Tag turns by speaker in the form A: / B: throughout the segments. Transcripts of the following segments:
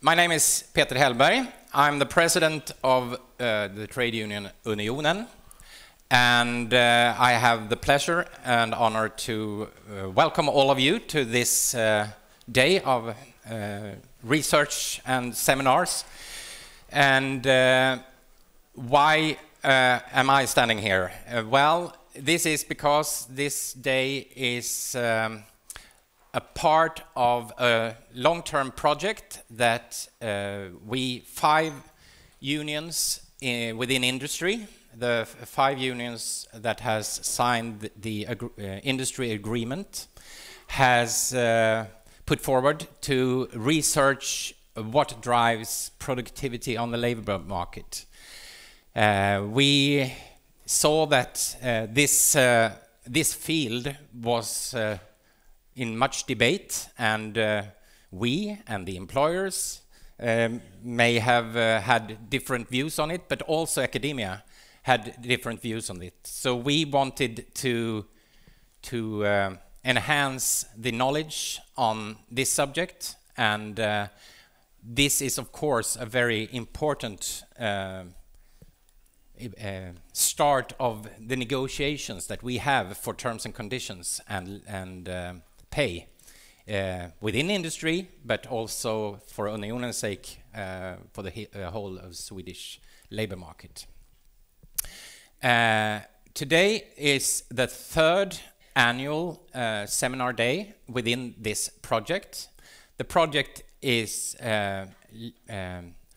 A: My name is Peter Hellberg. I'm the president of the trade union Unionen, and I have the pleasure and honor to welcome all of you to this day of research and seminars. And why am I standing here? Well, this is because this day is a part of a long-term project that we 5 unions within industry, the 5 unions that has signed the industry agreement, has put forward to research what drives productivity on the labor market. We saw that this field was in much debate, and we and the employers may have had different views on it, but also academia had different views on it. So we wanted to enhance the knowledge on this subject, and this is of course a very important start of the negotiations that we have for terms and conditions and pay within industry, but also for Unionen's sake for the whole of Swedish labor market. Today is the 3rd annual seminar day within this project. The project is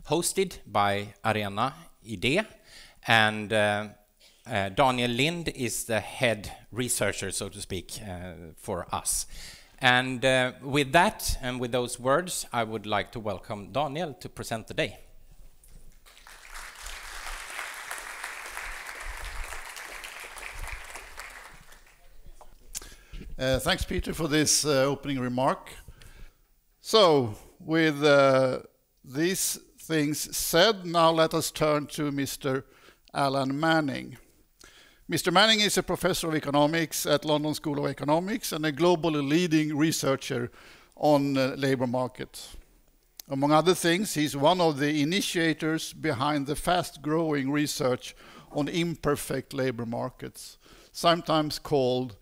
A: hosted by Arena Idé, and Daniel Lind is the head researcher, so to speak, for us. And with that, and with those words, I would like to welcome Daniel to present the day.
B: Thanks, Peter, for this opening remark. So, with these things said, now let us turn to Mr. Alan Manning. Mr. Manning is a professor of economics at London School of Economics and a globally leading researcher on labor markets. Among other things, he's one of the initiators behind the fast-growing research on imperfect labor markets, sometimes called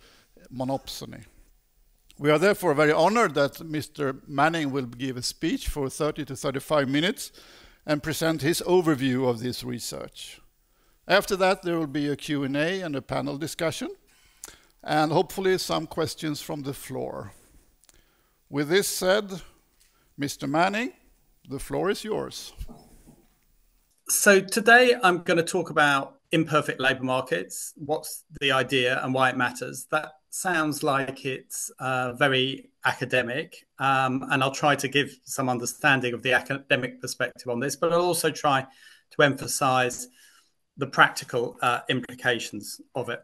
B: monopsony. We are therefore very honored that Mr. Manning will give a speech for 30 to 35 minutes and present his overview of this research. After that, there will be a Q&A and a panel discussion, and hopefully some questions from the floor. With this said, Mr. Manning, the floor is yours.
C: So today I'm going to talk about imperfect labor markets, what's the idea and why it matters. That sounds like it's very academic, and I'll try to give some understanding of the academic perspective on this, but I'll also try to emphasize the practical implications of it.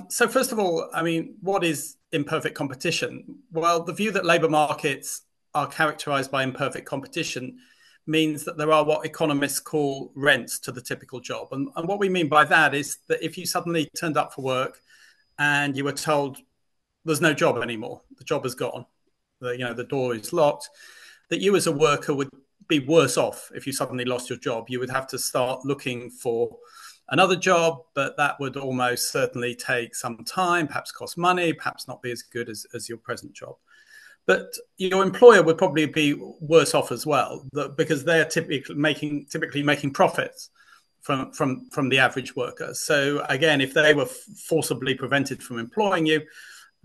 C: So first of all, I mean, what is imperfect competition? Well, the view that labor markets are characterized by imperfect competition means that there are what economists call rents to the typical job. And what we mean by that is that if you suddenly turned up for work and you were told there's no job anymore, the job is gone, the door is locked, that you as a worker would be worse off if you suddenly lost your job. You would have to start looking for another job, but that would almost certainly take some time, perhaps cost money, perhaps not be as good as your present job. But your employer would probably be worse off as well, because they're typically making profits from the average worker. So again, if they were forcibly prevented from employing you,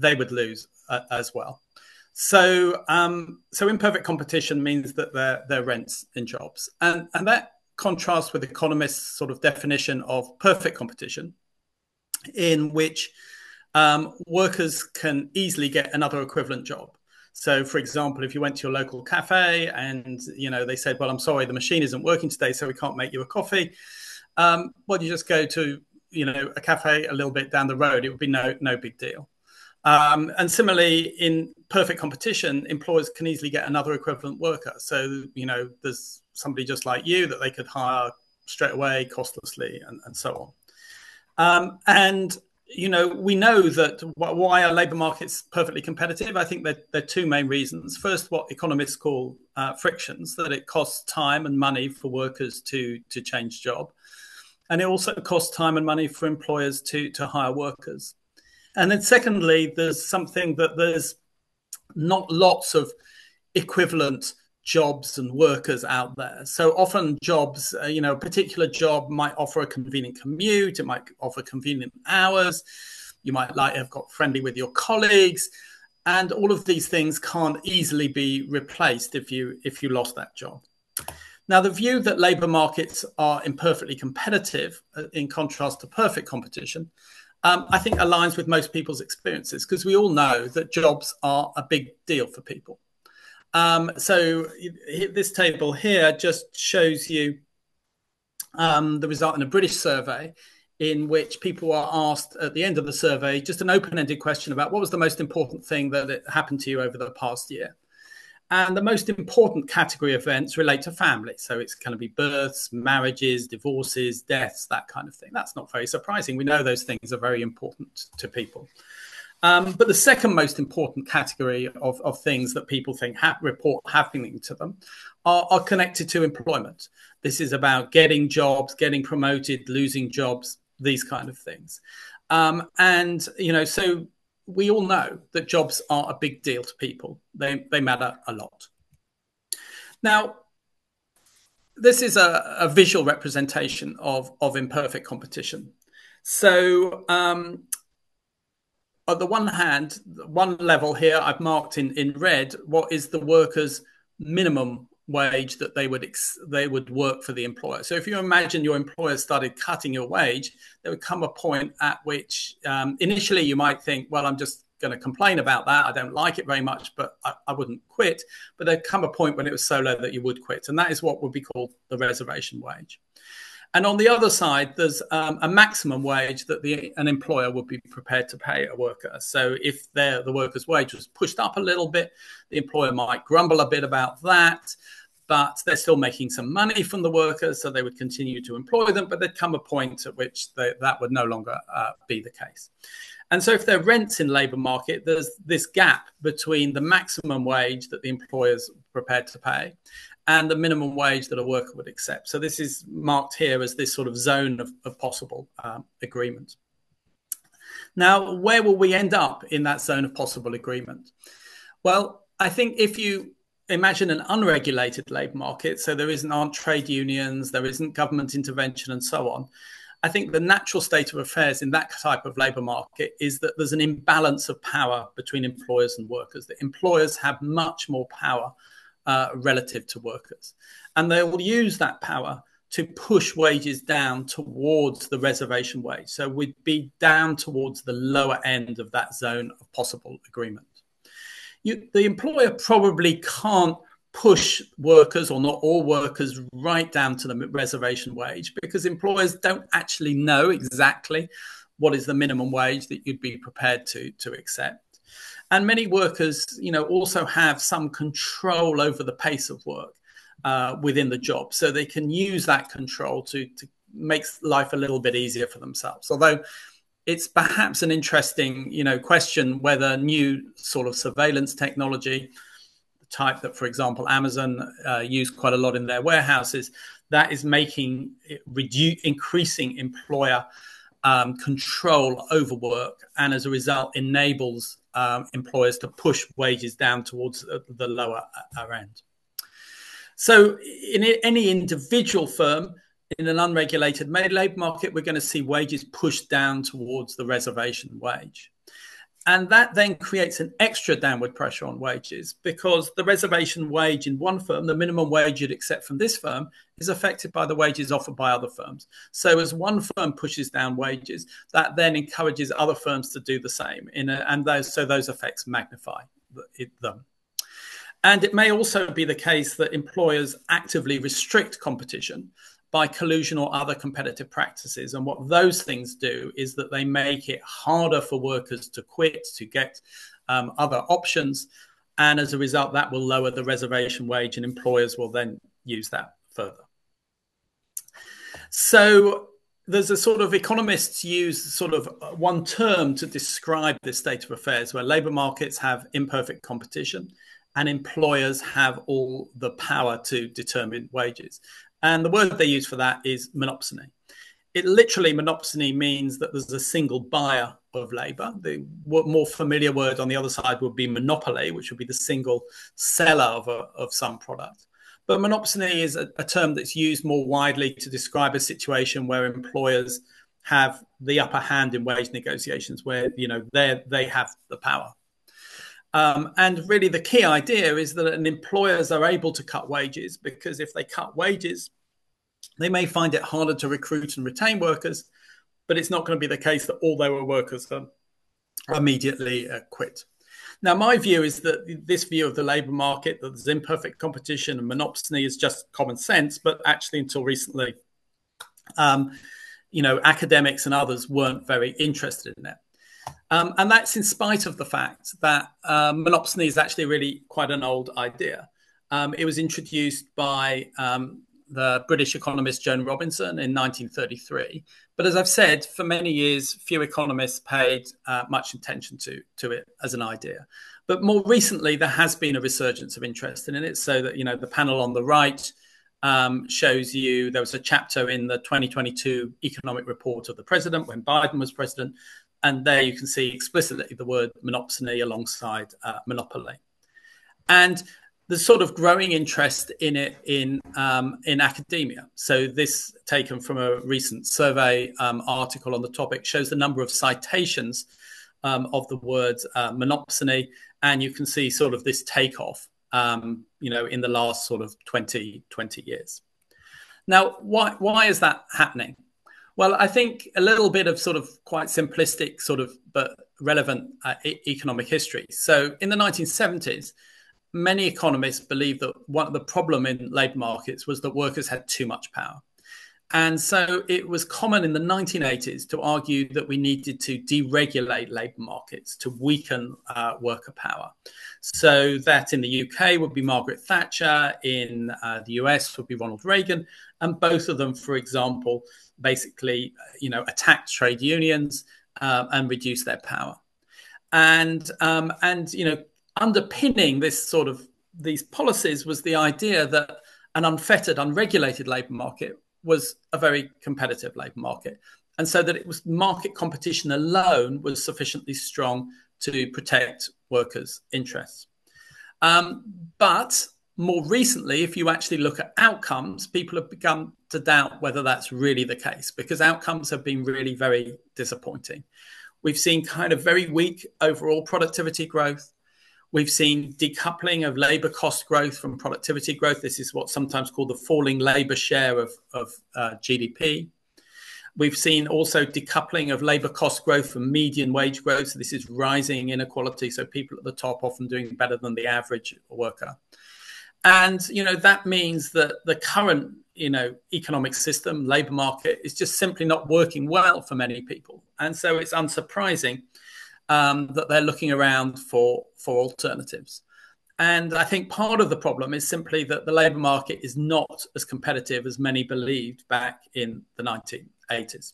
C: they would lose as well. So imperfect competition means that there are rents in jobs. And that contrasts with economists' sort of definition of perfect competition, in which workers can easily get another equivalent job. So, for example, if you went to your local cafe and they said, "Well, I'm sorry, the machine isn't working today, so we can't make you a coffee." Well, you just go to a cafe a little bit down the road. It would be no big deal. And similarly, in perfect competition, employers can easily get another equivalent worker. So, there's somebody just like you that they could hire straight away, costlessly, and so on. And we know that why are labour markets perfectly competitive? I think there are two main reasons. First, what economists call frictions, that it costs time and money for workers to change job. And it also costs time and money for employers to hire workers. And then secondly, there's something that there's not lots of equivalent jobs and workers out there. So often jobs, a particular job might offer a convenient commute, it might offer convenient hours, you might have got friendly with your colleagues, and all of these things can't easily be replaced if you lost that job. Now, the view that labour markets are imperfectly competitive, in contrast to perfect competition, I think aligns with most people's experiences, because we all know that jobs are a big deal for people. So this table here just shows you the result in a British survey in which people are asked at the end of the survey just an open-ended question about what was the most important thing that happened to you over the past year. And the most important category of events relate to family. So it's going to be births, marriages, divorces, deaths, that kind of thing. That's not very surprising. We know those things are very important to people. But the second most important category of things that people think report happening to them are connected to employment. This is about getting jobs, getting promoted, losing jobs, these kind of things. So we all know that jobs are a big deal to people. They matter a lot. Now, this is a visual representation of imperfect competition. So on the one hand, one level here, I've marked in red what is the worker's minimum wage that they would work for the employer. So if you imagine your employer started cutting your wage, there would come a point at which initially you might think, well, I'm just going to complain about that. I don't like it very much, but I wouldn't quit. But there'd come a point when it was so low that you would quit. And that is what would be called the reservation wage. And on the other side, there's a maximum wage that an employer would be prepared to pay a worker. So if the worker's wage was pushed up a little bit, the employer might grumble a bit about that, but they're still making some money from the workers, so they would continue to employ them, but there'd come a point at which that would no longer be the case. And so if there are rents in labour market, there's this gap between the maximum wage that the employer's prepared to pay and the minimum wage that a worker would accept. So this is marked here as this sort of zone of possible agreement. Now, where will we end up in that zone of possible agreement? Well, I think if you imagine an unregulated labour market, so aren't trade unions, there isn't government intervention and so on, I think the natural state of affairs in that type of labour market is that there's an imbalance of power between employers and workers, that employers have much more power relative to workers. And they will use that power to push wages down towards the reservation wage. So we'd be down towards the lower end of that zone of possible agreement. The employer probably can't push workers, or not all workers, right down to the reservation wage, because employers don't actually know exactly what is the minimum wage that you'd be prepared to accept. And many workers, also have some control over the pace of work within the job. So they can use that control to make life a little bit easier for themselves. Although it's perhaps an interesting, question whether new sort of surveillance technology, the type that, for example, Amazon use quite a lot in their warehouses, that is increasing employer control over work, and as a result enables employers to push wages down towards the lower end. So in any individual firm, in an unregulated labour market, we're going to see wages pushed down towards the reservation wage. And that then creates an extra downward pressure on wages, because the reservation wage in one firm, the minimum wage you'd accept from this firm, is affected by the wages offered by other firms. So as one firm pushes down wages, that then encourages other firms to do the same. So those effects magnify them. And it may also be the case that employers actively restrict competition by collusion or other competitive practices. And what those things do is that they make it harder for workers to quit, to get other options. And as a result, that will lower the reservation wage, and employers will then use that further. So there's a sort of economists use sort of one term to describe this state of affairs where labour markets have imperfect competition and employers have all the power to determine wages. And the word they use for that is monopsony. It literally, monopsony means that there's a single buyer of labour. The more familiar word on the other side would be monopoly, which would be the single seller of some product. But monopsony is a term that's used more widely to describe a situation where employers have the upper hand in wage negotiations, where they have the power. And really the key idea is that employers are able to cut wages, because if they cut wages, they may find it harder to recruit and retain workers, but it's not going to be the case that all their workers immediately quit. Now, my view is that this view of the labour market, that there's imperfect competition and monopsony, is just common sense, but actually until recently, academics and others weren't very interested in it. And that's in spite of the fact that monopsony is actually really quite an old idea. It was introduced by the British economist Joan Robinson in 1933. But as I've said, for many years, few economists paid much attention to it as an idea. But more recently, there has been a resurgence of interest in it. So that, the panel on the right shows you, there was a chapter in the 2022 economic report of the president when Biden was president. And there you can see explicitly the word monopsony alongside monopoly. And there's sort of growing interest in it in academia. So this, taken from a recent survey article on the topic, shows the number of citations of the word monopsony, and you can see sort of this takeoff, in the last sort of 20 years. Now, why is that happening? Well, I think a little bit of sort of quite simplistic sort of but relevant economic history. So in the 1970s, many economists believed that one of the problem in labour markets was that workers had too much power. And so it was common in the 1980s to argue that we needed to deregulate labour markets to weaken worker power. So that in the UK would be Margaret Thatcher, in the US would be Ronald Reagan, and both of them, for example, basically, attacked trade unions and reduced their power. And underpinning this sort of these policies was the idea that an unfettered, unregulated labour market was a very competitive labour market, and so that it was market competition alone was sufficiently strong to protect workers' interests. But more recently, if you actually look at outcomes, people have begun to doubt whether that's really the case, because outcomes have been really very disappointing. We've seen kind of very weak overall productivity growth. We've seen decoupling of labour cost growth from productivity growth. This is what's sometimes called the falling labour share of GDP. We've seen also decoupling of labour cost growth from median wage growth. So this is rising inequality. So people at the top often doing better than the average worker. And, that means that the current, economic system, labour market, is just simply not working well for many people. And so it's unsurprising that they're looking around for alternatives. And I think part of the problem is simply that the labour market is not as competitive as many believed back in the 1980s.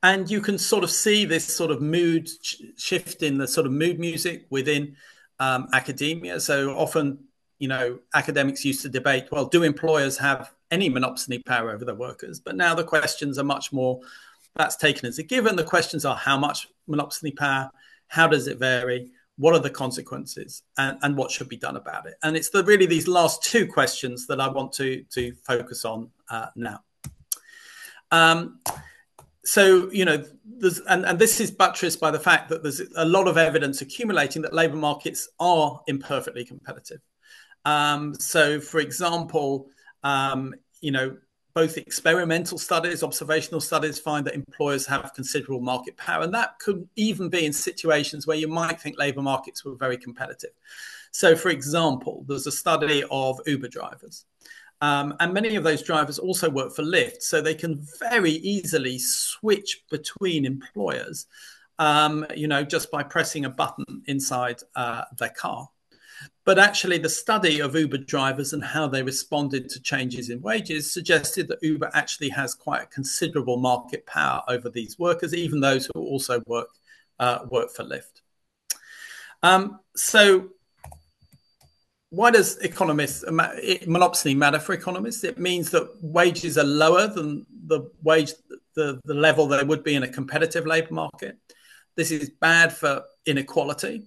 C: And you can sort of see this sort of mood shift in the sort of mood music within academia. So often, academics used to debate, well, do employers have any monopsony power over their workers? But now the questions are much more, that's taken as a given. The questions are how much monopsony power, how does it vary, what are the consequences, and what should be done about it? And it's really these last two questions that I want to focus on now. So, and this is buttressed by the fact that there's a lot of evidence accumulating that labour markets are imperfectly competitive. So, for example, both experimental studies, observational studies find that employers have considerable market power. And that could even be in situations where you might think labour markets were very competitive. So, for example, there's a study of Uber drivers. And many of those drivers also work for Lyft. So they can very easily switch between employers, just by pressing a button inside their car. But actually, the study of Uber drivers and how they responded to changes in wages suggested that Uber actually has quite a considerable market power over these workers, even those who also work for Lyft. So why does monopsony matter for economists? It means that wages are lower than the level they would be in a competitive labour market. This is bad for inequality,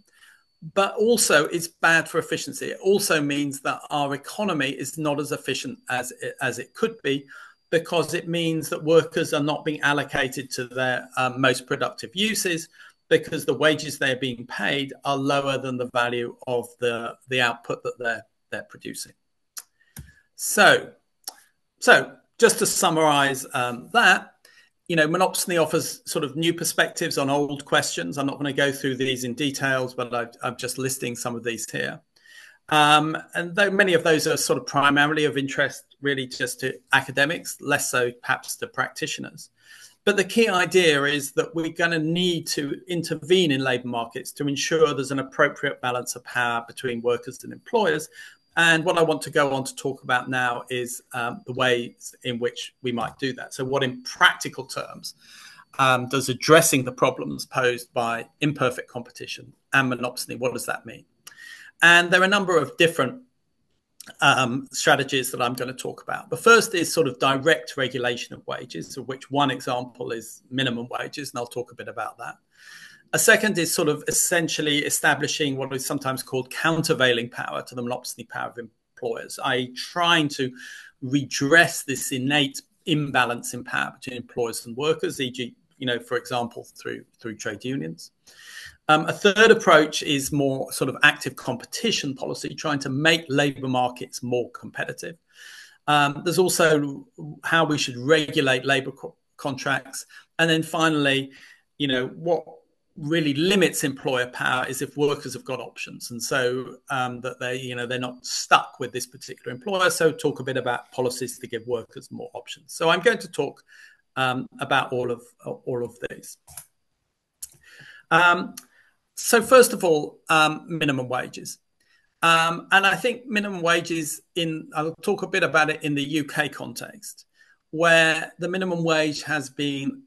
C: but also it's bad for efficiency. It also means that our economy is not as efficient as it could be, because it means that workers are not being allocated to their most productive uses, because the wages they're being paid are lower than the value of the output that they're producing. So just to summarize that, monopsony offers sort of new perspectives on old questions. I'm not going to go through these in details, but I'm just listing some of these here. And though many of those are sort of primarily of interest really just to academics, less so perhaps to practitioners. But the key idea is that we're going to need to intervene in labour markets to ensure there's an appropriate balance of power between workers and employers. And what I want to go on to talk about now is the ways in which we might do that. So what in practical terms does addressing the problems posed by imperfect competition and monopsony, what does that mean? And there are a number of different strategies that I'm going to talk about. The first is sort of direct regulation of wages, of which one example is minimum wages, and I'll talk a bit about that. A second is sort of essentially establishing what is sometimes called countervailing power to the monopsony power of employers, i.e. trying to redress this innate imbalance in power between employers and workers, e.g., for example, through trade unions. A third approach is more sort of active competition policy, trying to make labour markets more competitive. There's also how we should regulate labour contracts. And then finally, what really limits employer power is if workers have got options, and so that they're not stuck with this particular employer. So talk a bit about policies to give workers more options. So I'm going to talk about all of these. So first of all, minimum wages. And I think minimum wages I'll talk a bit about it in the UK context, where the minimum wage has been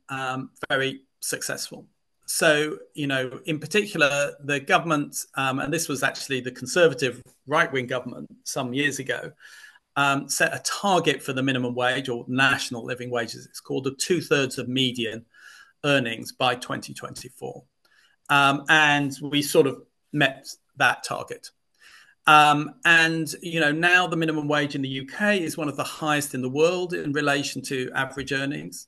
C: very successful. So, in particular, the government, and this was actually the Conservative right-wing government some years ago, set a target for the minimum wage, or national living wage as it's called, of 2/3 of median earnings by 2024. And we sort of met that target. And now the minimum wage in the UK is one of the highest in the world in relation to average earnings.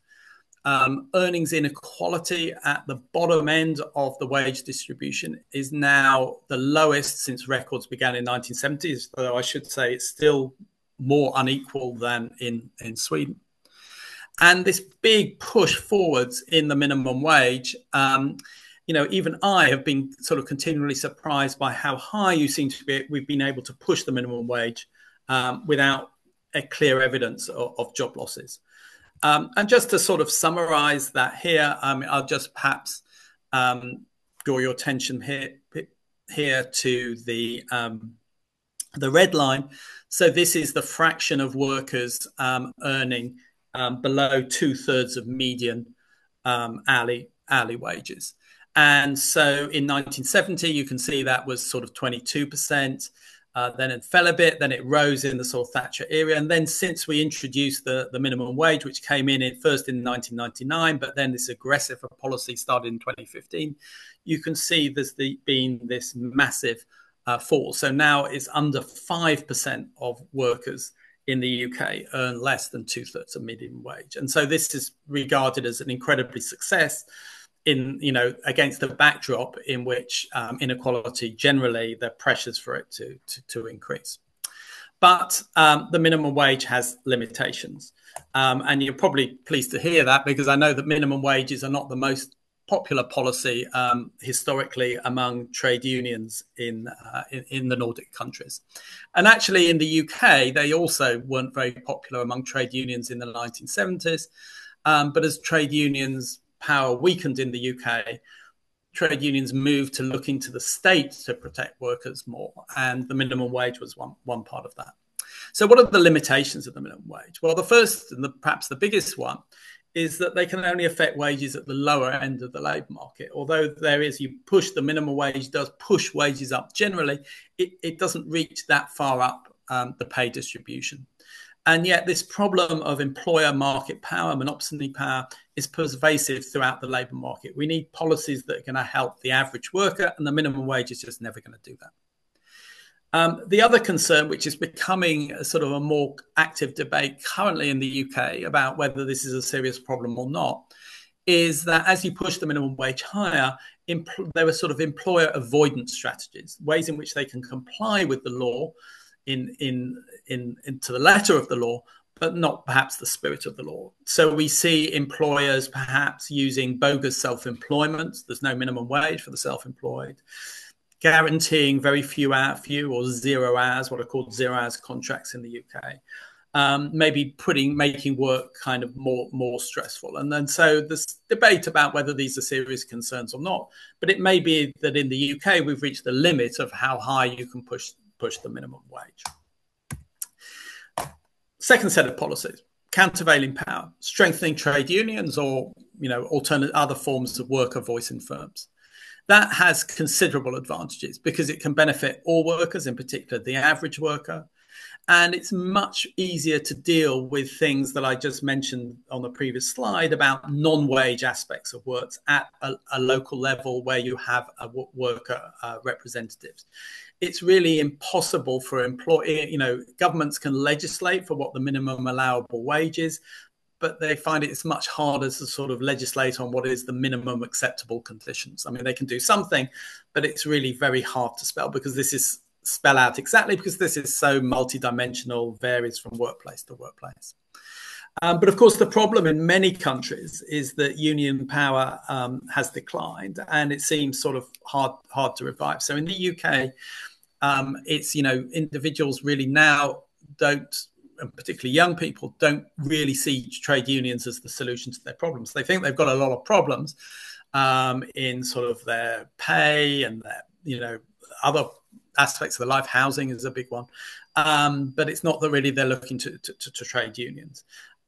C: Earnings inequality at the bottom end of the wage distribution is now the lowest since records began in 1970s, though I should say it's still more unequal than in Sweden. And this big push forwards in the minimum wage, even I have been sort of continually surprised by how high we've been able to push the minimum wage without a clear evidence of job losses. And just to sort of summarize that here, I'll just perhaps draw your attention here to the red line. So this is the fraction of workers earning below 2/3 of median hourly wages. And so in 1970, you can see that was sort of 22%. Then it fell a bit, then it rose in the sort of Thatcher era. And then since we introduced the minimum wage, which came in first in 1999, but then this aggressive policy started in 2015, you can see there's been this massive fall. So now it's under 5% of workers in the UK earn less than 2/3 of minimum wage. And so this is regarded as an incredibly success against the backdrop in which inequality generally, there are pressures for it to increase. But the minimum wage has limitations. And you're probably pleased to hear that, because I know that minimum wages are not the most popular policy historically among trade unions in the Nordic countries. And actually in the UK, they also weren't very popular among trade unions in the 1970s. But as trade unions' power weakened in the UK, trade unions moved to looking to the state to protect workers more, and the minimum wage was one part of that. So what are the limitations of the minimum wage? Well, the first and perhaps the biggest one is that they can only affect wages at the lower end of the labour market. Although you push the minimum wage, does push wages up generally, it doesn't reach that far up the pay distribution. And yet this problem of employer market power, monopoly power, is pervasive throughout the labour market. We need policies that are going to help the average worker, and the minimum wage is just never going to do that. The other concern, which is becoming a sort of a more active debate currently in the UK about whether this is a serious problem or not, is that as you push the minimum wage higher, there are sort of employer avoidance strategies, ways in which they can comply with the law into the letter of the law, but not perhaps the spirit of the law. So we see employers perhaps using bogus self-employment. There's no minimum wage for the self-employed, guaranteeing very few or 0 hours, what are called 0 hours contracts in the UK. Maybe making work kind of more stressful. And then so this debate about whether these are serious concerns or not, but it may be that in the UK we've reached the limit of how high you can push the minimum wage. Second set of policies, countervailing power, strengthening trade unions or alternate other forms of worker voice in firms. That has considerable advantages because it can benefit all workers, in particular the average worker. And it's much easier to deal with things that I just mentioned on the previous slide about non-wage aspects of works at a local level where you have worker representatives. It's really impossible for governments can legislate for what the minimum allowable wage is, but they find it's much harder to sort of legislate on what is the minimum acceptable conditions. I mean, they can do something, but it's really very hard to spell out exactly because this is so multidimensional, varies from workplace to workplace. But of course, the problem in many countries is that union power has declined, and it seems sort of hard to revive. So in the UK, it's individuals really now don't, and particularly young people, don't really see trade unions as the solution to their problems. They think they've got a lot of problems in sort of their pay and their other aspects of their life. Housing is a big one, but it's not that really they're looking to trade unions.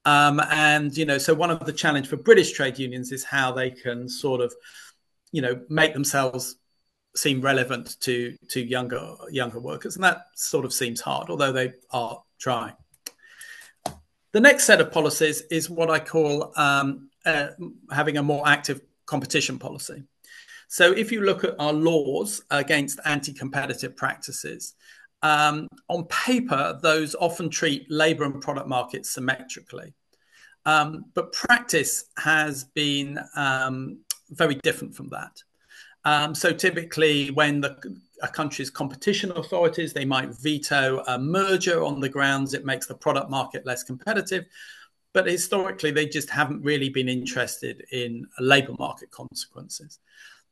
C: So one of the challenge for British trade unions is how they can sort of, make themselves seem relevant to younger workers. And that sort of seems hard, although they are trying. The next set of policies is what I call having a more active competition policy. So if you look at our laws against anti-competitive practices, on paper, those often treat labour and product markets symmetrically. But practice has been very different from that. So typically when a country's competition authorities, they might veto a merger on the grounds it makes the product market less competitive. But historically, they just haven't really been interested in labour market consequences.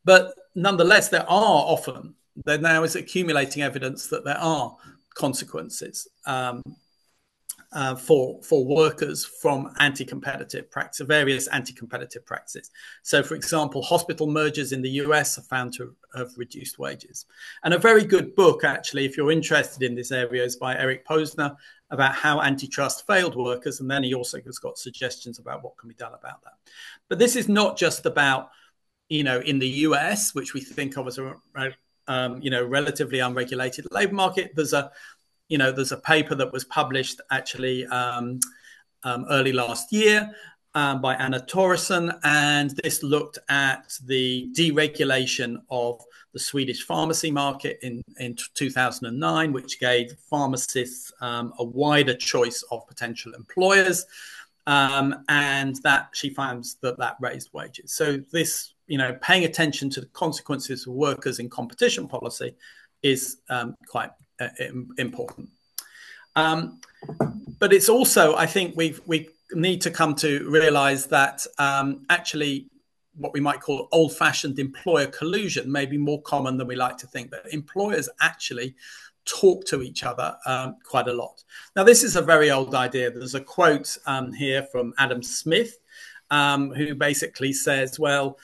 C: But nonetheless, there now is accumulating evidence that there are consequences for workers from anti-competitive practice, various anti-competitive practices. So, for example, hospital mergers in the US are found to have reduced wages. And a very good book, actually, if you're interested in this area, is by Eric Posner about how antitrust failed workers. And then he also has got suggestions about what can be done about that. But this is not just about, in the US, which we think of as a, relatively unregulated labor market. There's a paper that was published actually early last year by Anna Torresson, and this looked at the deregulation of the Swedish pharmacy market in 2009, which gave pharmacists a wider choice of potential employers, and that she finds that raised wages. So this, paying attention to the consequences of workers in competition policy is quite important. But it's also, I think we need to come to realize that actually what we might call old-fashioned employer collusion may be more common than we like to think, that employers actually talk to each other quite a lot. Now, this is a very old idea. There's a quote here from Adam Smith, who basically says, well,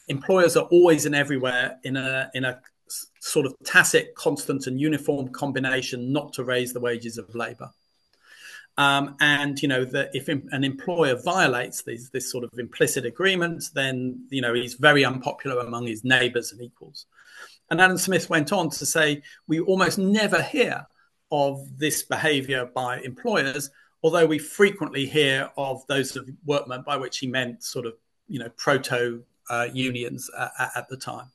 C: employers are always and everywhere in a sort of tacit, constant and uniform combination not to raise the wages of labour. And, you know, that if an employer violates this sort of implicit agreement, then, you know, he's very unpopular among his neighbours and equals. And Adam Smith went on to say, we almost never hear of this behaviour by employers, although we frequently hear of those of workmen, by which he meant sort of, you know, proto unions at the time.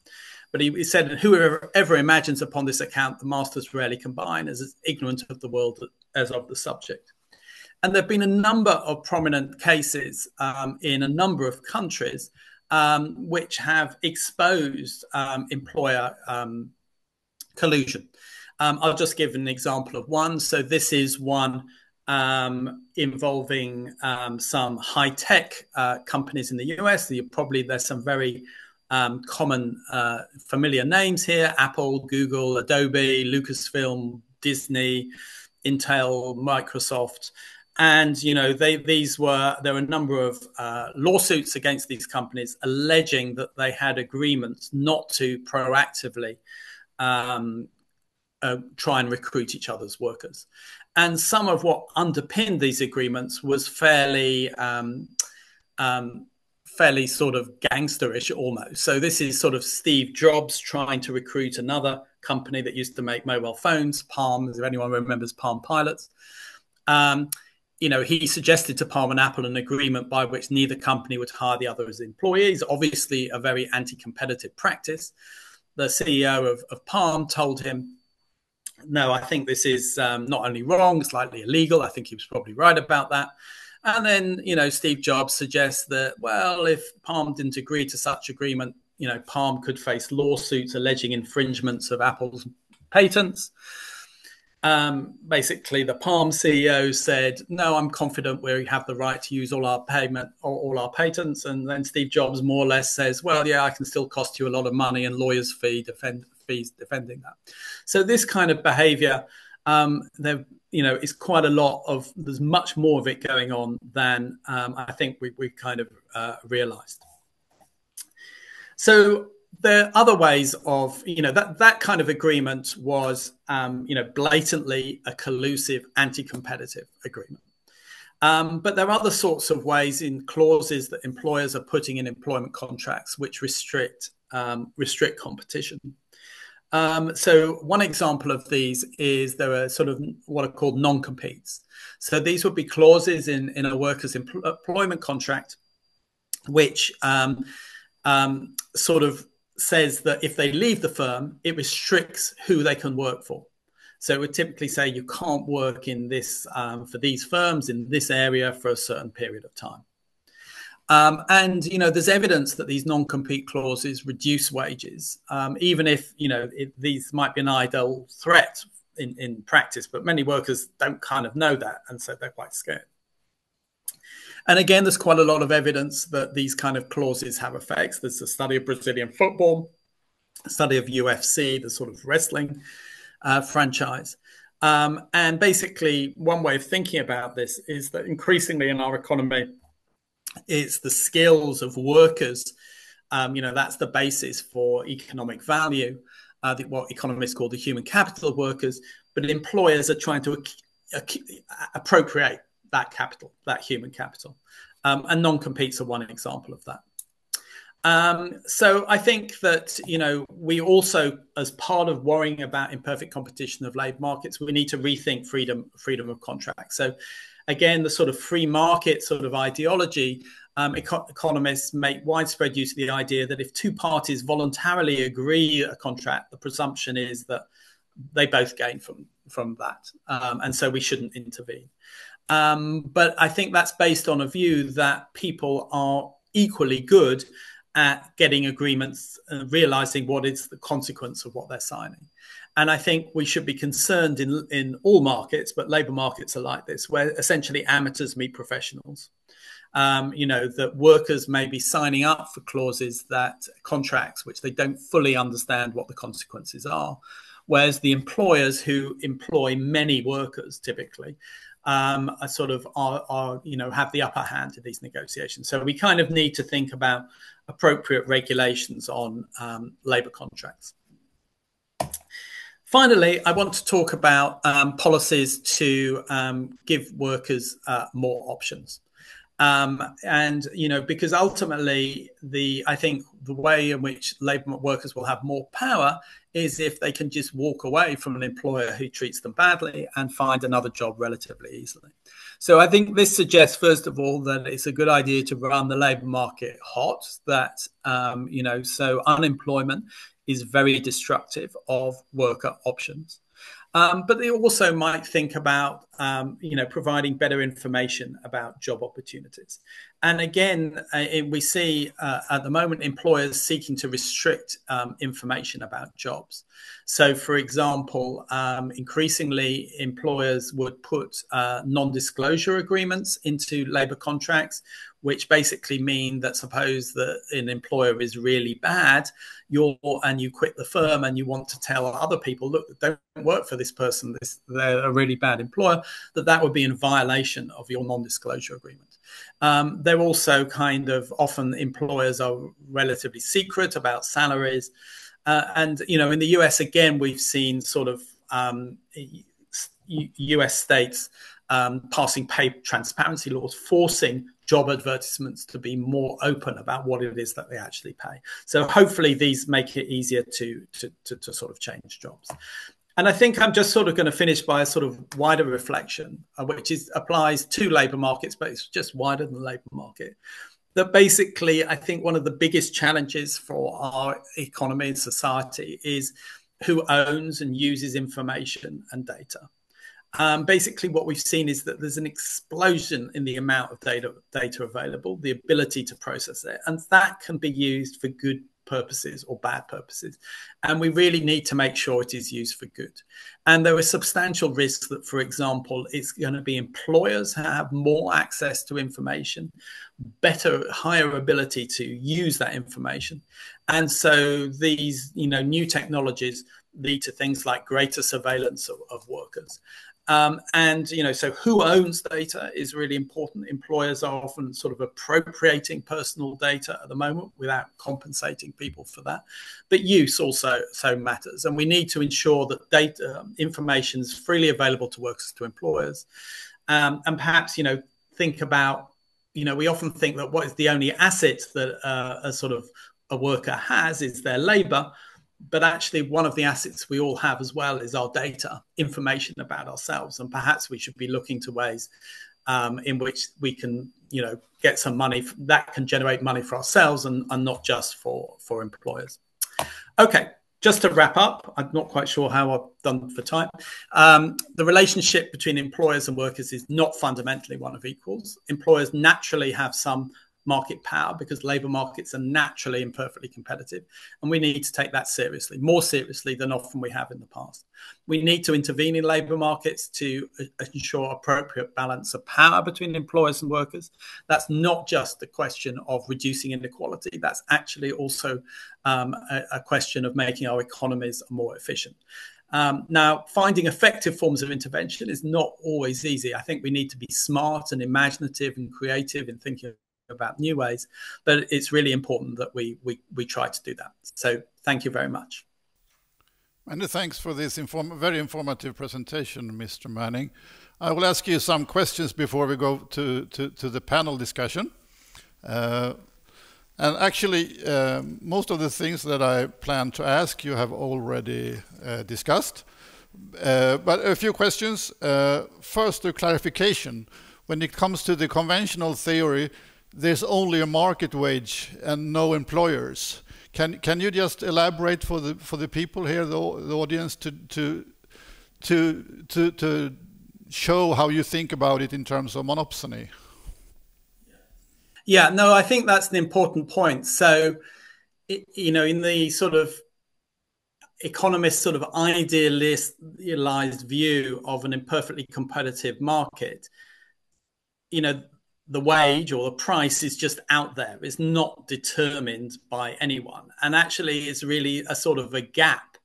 C: But he said, whoever ever imagines upon this account the masters rarely combine, as ignorant of the world as of the subject. And there have been a number of prominent cases in a number of countries which have exposed employer collusion. I'll just give an example of one. So this is one involving some high-tech companies in the US. There's some very common familiar names here: Apple, Google, Adobe, Lucasfilm, Disney, Intel, Microsoft. And, you know, there were a number of lawsuits against these companies alleging that they had agreements not to proactively try and recruit each other's workers. And some of what underpinned these agreements was fairly sort of gangsterish almost. So this is sort of Steve Jobs trying to recruit another company that used to make mobile phones, Palm, if anyone remembers Palm Pilots. You know, he suggested to Palm and Apple an agreement by which neither company would hire the other as employees, obviously a very anti-competitive practice. The CEO of Palm told him, no, I think this is not only wrong, slightly illegal. I think he was probably right about that. And then, you know, Steve Jobs suggests that, well, if Palm didn't agree to such agreement, you know, Palm could face lawsuits alleging infringements of Apple's patents. Basically, the Palm CEO said, no, I'm confident we have the right to use all our patents. And then Steve Jobs more or less says, well, yeah, I can still cost you a lot of money and lawyers' fees defending that. So this kind of behavior, you know, is quite a lot of, there's much more of it going on than I think we kind of realized. So there are other ways of, you know, that kind of agreement was, you know, blatantly a collusive, anti-competitive agreement. But there are other sorts of ways in clauses that employers are putting in employment contracts which restrict competition. So one example of these is there are sort of what are called non-competes. So these would be clauses in a worker's employment contract which sort of says that if they leave the firm, it restricts who they can work for. So it would typically say you can't work in this for these firms in this area for a certain period of time. And, you know, there's evidence that these non-compete clauses reduce wages, even if, you know, these might be an idle threat in practice, but many workers don't kind of know that. And so they're quite scared. And again, there's quite a lot of evidence that these kind of clauses have effects. There's a study of Brazilian football, a study of UFC, the sort of wrestling franchise. And basically, one way of thinking about this is that increasingly in our economy, it's the skills of workers. You know, that's the basis for economic value, what economists call the human capital of workers. But employers are trying to appropriate that capital, that human capital. And non-competes are one example of that. So I think that, you know, we also, as part of worrying about imperfect competition of labour markets, we need to rethink freedom of contract. So again, the sort of free market sort of ideology, economists make widespread use of the idea that if two parties voluntarily agree a contract, the presumption is that they both gain from that. And so we shouldn't intervene. But I think that's based on a view that people are equally good at getting agreements, realizing what is the consequence of what they're signing. And I think we should be concerned in all markets, but labour markets are like this, where essentially amateurs meet professionals. You know, that workers may be signing up for contracts which they don't fully understand what the consequences are. Whereas the employers who employ many workers typically are you know, have the upper hand in these negotiations. So we kind of need to think about appropriate regulations on labour contracts. Finally, I want to talk about policies to give workers more options. And, because ultimately I think the way in which labour workers will have more power is if they can just walk away from an employer who treats them badly and find another job relatively easily. So I think this suggests, first of all, that it's a good idea to run the labour market hot, that, so unemployment is very destructive of worker options. But they also might think about, providing better information about job opportunities. And again, we see at the moment employers seeking to restrict information about jobs. So, for example, increasingly employers would put non-disclosure agreements into labour contracts, which basically mean that suppose that an employer is really bad, and you quit the firm and you want to tell other people, look, don't work for this person, they're a really bad employer, that would be in violation of your non-disclosure agreement. They're also often employers are relatively secret about salaries. And, in the US, again, we've seen sort of US states passing pay transparency laws, forcing job advertisements to be more open about what it is that they actually pay. So hopefully these make it easier to sort of change jobs. And I think I'm just sort of going to finish by a sort of wider reflection, which applies to labour markets, but it's just wider than the labour market. That basically, I think one of the biggest challenges for our economy and society is who owns and uses information and data. Basically, what we've seen is that there's an explosion in the amount of data available, the ability to process it, and that can be used for good purposes or bad purposes. And we really need to make sure it is used for good. And there are substantial risks that, for example, it's going to be employers who have more access to information, higher ability to use that information. And so these, new technologies lead to things like greater surveillance of workers. So who owns data is really important. Employers are often sort of appropriating personal data at the moment without compensating people for that. But use also matters. And we need to ensure that data information is freely available to workers, to employers. And perhaps, think about, we often think that what is the only asset that a worker has is their labor. But actually, one of the assets we all have as well is our data, information about ourselves. And perhaps we should be looking to ways in which we can, get some money that can generate money for ourselves and not just for employers. Okay, just to wrap up, I'm not quite sure how I've done for time. The relationship between employers and workers is not fundamentally one of equals. Employers naturally have some market power because labour markets are naturally imperfectly competitive, and we need to take that seriously, more seriously than often we have in the past. We need to intervene in labour markets to ensure appropriate balance of power between employers and workers. That's not just a question of reducing inequality, that's actually also a question of making our economies more efficient. Now, finding effective forms of intervention is not always easy. I think we need to be smart and imaginative and creative in thinking about new ways, but it's really important that we try to do that. So thank you very much.
B: Many thanks for this very informative presentation, Mr. Manning. I will ask you some questions before we go to the panel discussion. And actually, most of the things that I plan to ask you have already discussed. But a few questions. First, a clarification. When it comes to the conventional theory, there's only a market wage and no employers. Can you just elaborate for the people here, the audience, to show how you think about it in terms of monopsony?
C: Yeah, no, I think that's an important point. So, in the sort of economist sort of idealized view of an imperfectly competitive market, the wage or the price is just out there. It's not determined by anyone. And actually, it's really a sort of a gap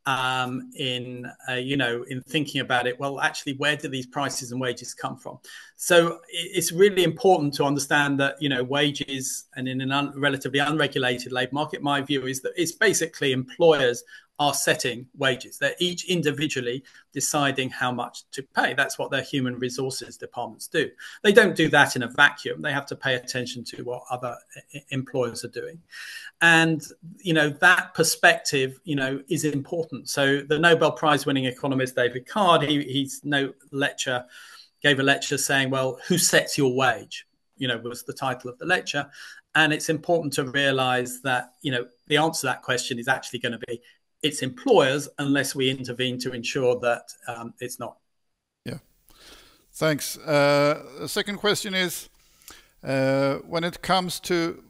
C: in thinking about it. Well, actually, where do these prices and wages come from? So it's really important to understand that wages, and in a relatively unregulated labour market, my view is that it's basically employers are setting wages. They're each individually deciding how much to pay. That's what their human resources departments do. They don't do that in a vacuum. They have to pay attention to what other employers are doing. And, that perspective, is important. So the Nobel Prize winning economist, David Card, gave a lecture saying, well, who sets your wage? Was the title of the lecture. And it's important to realize that, the answer to that question is actually going to be, it's employers, unless we intervene to ensure that it's not.
B: Yeah, thanks. The second question is, when it comes to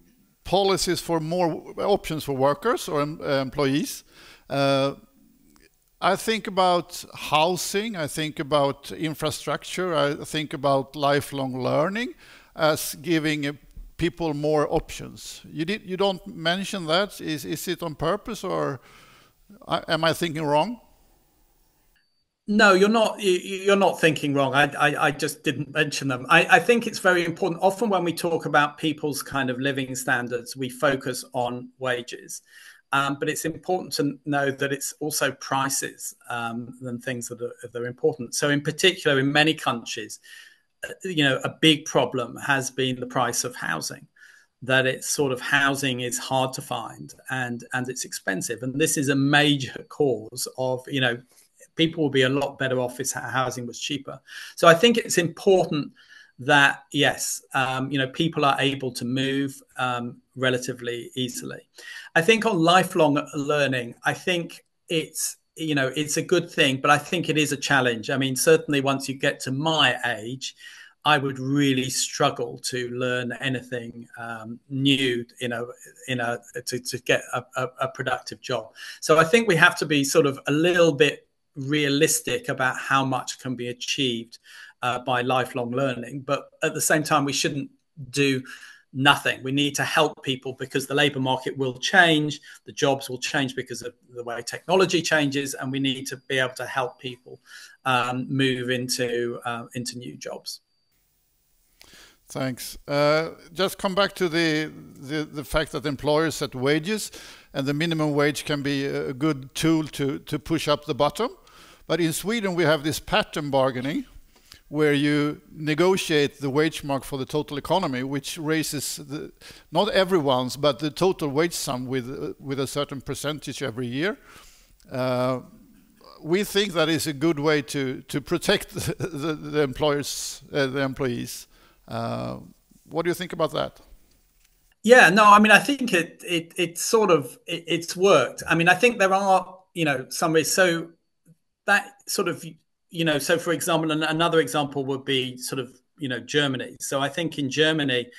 B: policies for more options for workers or employees, I think about housing, I think about infrastructure, I think about lifelong learning as giving people more options. You don't mention that. Is it on purpose, or am I thinking wrong?
C: No, you're not. You're not thinking wrong. I just didn't mention them. I think it's very important. Often when we talk about people's kind of living standards, we focus on wages, but it's important to know that it's also prices and things that are important. So, in particular, in many countries, a big problem has been the price of housing. That it's sort of housing is hard to find and it's expensive, and this is a major cause of people will be a lot better off if housing was cheaper. So I think it's important that, yes, people are able to move relatively easily. I think on lifelong learning, I think it's a good thing, but I think it is a challenge. I mean, certainly once you get to my age, I would really struggle to learn anything new, to get a productive job. So I think we have to be sort of a little bit realistic about how much can be achieved by lifelong learning. But at the same time, we shouldn't do nothing. We need to help people because the labour market will change, the jobs will change because of the way technology changes, and we need to be able to help people move into new jobs.
B: Thanks. Just come back to the fact that employers set wages, and the minimum wage can be a good tool to push up the bottom. But in Sweden, we have this pattern bargaining, where you negotiate the wage mark for the total economy, which raises not everyone's, but the total wage sum with a certain percentage every year. We think that is a good way to protect the employers, the employees. What do you think about that?
C: Yeah, no, I mean, I think it's worked. I mean, I think there are, some ways. So that sort of, so for example, another example would be sort of, Germany. So I think in Germany,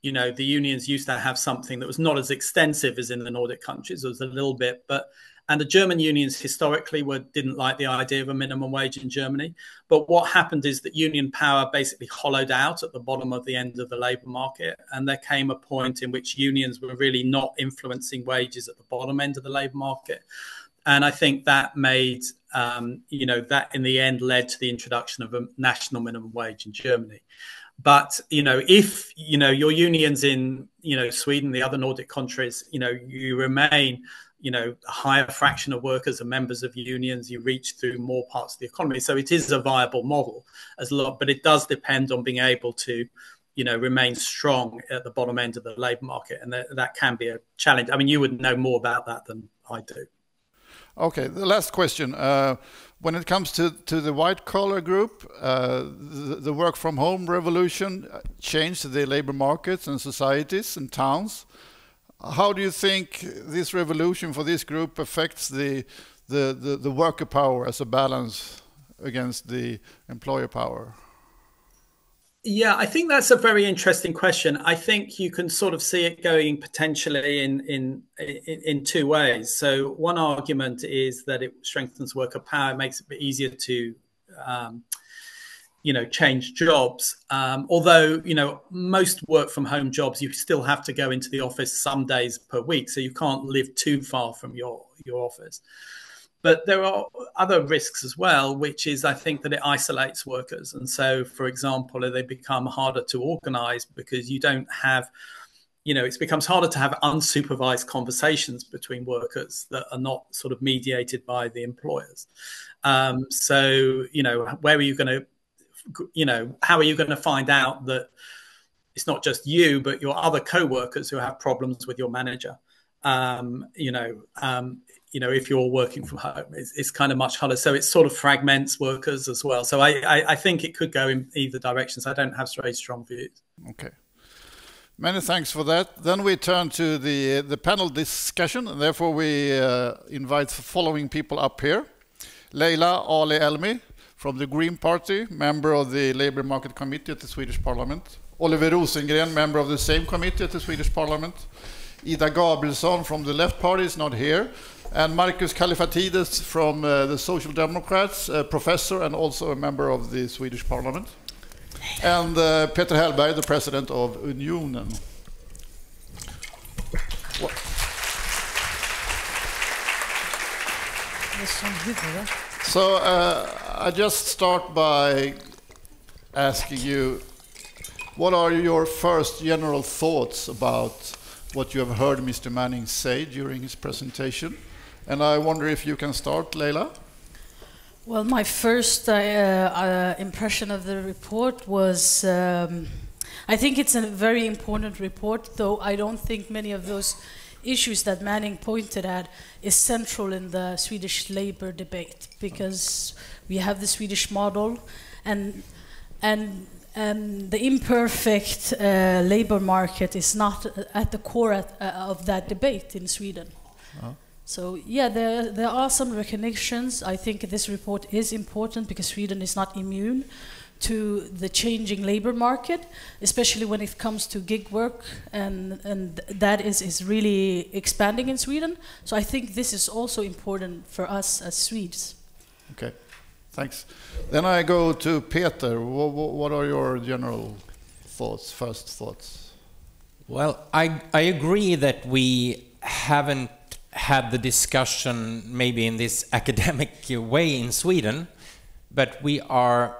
C: the unions used to have something that was not as extensive as in the Nordic countries. It was a little bit, and the German unions historically didn't like the idea of a minimum wage in Germany. But what happened is that union power basically hollowed out at the bottom of the end of the labour market. And there came a point in which unions were really not influencing wages at the bottom end of the labour market. And I think that made, that in the end led to the introduction of a national minimum wage in Germany. But, if, your unions in, Sweden, the other Nordic countries, you remain, a higher fraction of workers are members of unions, you reach through more parts of the economy. So it is a viable model but it does depend on being able to, remain strong at the bottom end of the labour market. And that can be a challenge. I mean, you would know more about that than I do.
B: Okay, the last question. When it comes to the white-collar group, the work-from-home revolution changed the labor markets and societies and towns. How do you think this revolution for this group affects the worker power as a balance against the employer power?
C: Yeah, I think that's a very interesting question. I think you can sort of see it going potentially in two ways. So one argument is that it strengthens worker power, it makes it a bit easier to change jobs. Although, most work from home jobs, you still have to go into the office some days per week. So you can't live too far from your office. But there are other risks as well, which is I think that it isolates workers. And so, for example, they become harder to organize because you don't have, it becomes harder to have unsupervised conversations between workers that are not sort of mediated by the employers. So, where are you going to, how are you going to find out that it's not just you, but your other co-workers who have problems with your manager? If you're working from home, it's kind of much harder. So it sort of fragments workers as well. So I think it could go in either directions. I don't have very strong views.
B: Okay. Many thanks for that. Then we turn to the panel discussion, and therefore we invite the following people up here. Leila Ali Elmi from the Green Party, member of the Labour Market Committee at the Swedish Parliament. Oliver Rosengren, member of the same committee at the Swedish Parliament. Ida Gabrielsson from the Left Party is not here. And Markus Kallifatides from the Social Democrats, a professor and also a member of the Swedish Parliament. And Peter Hellberg, the president of Unionen. So I just start by asking you, what are your first general thoughts about what you have heard Mr. Manning say during his presentation? And I wonder if you can start, Leila.
D: Well, my first impression of the report was, I think it's a very important report, though I don't think many of those issues that Manning pointed at is central in the Swedish labor debate, because we have the Swedish model and the imperfect labor market is not at the core of that debate in Sweden. So yeah, there are some recognitions. I think this report is important because Sweden is not immune to the changing labor market, especially when it comes to gig work, and that is really expanding in Sweden. So I think this is also important for us as Swedes.
B: Okay, thanks. Then I go to Peter. What are your general thoughts, first thoughts?
A: Well, I agree that we haven't had the discussion maybe in this academic way in Sweden, but we are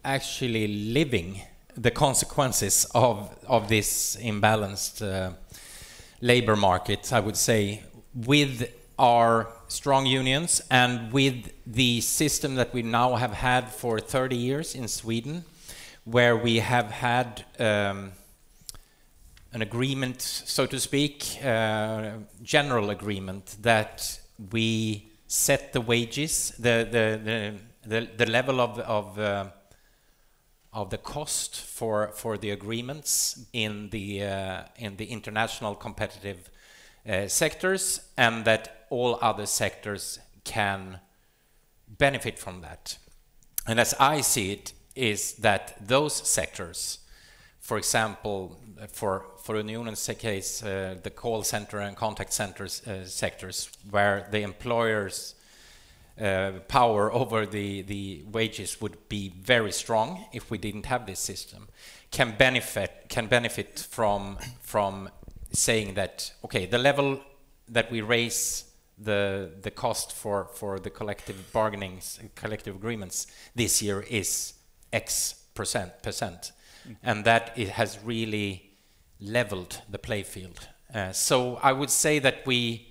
A: actually living the consequences of this imbalanced labor market, I would say, with our strong unions and with the system that we now have had for 30 years in Sweden, where we have had an agreement, so to speak, general agreement that we set the wages, the level of the cost for the agreements in the international competitive sectors, and that all other sectors can benefit from that. And as I see it, is that those sectors, for example, for Unionen's case, the call center and contact centers sectors, where the employers' power over the wages would be very strong if we didn't have this system, can benefit from saying that, okay, the level that we raise the cost for the collective bargainings, collective agreements this year is X percent. And that it has really leveled the play field. So I would say that we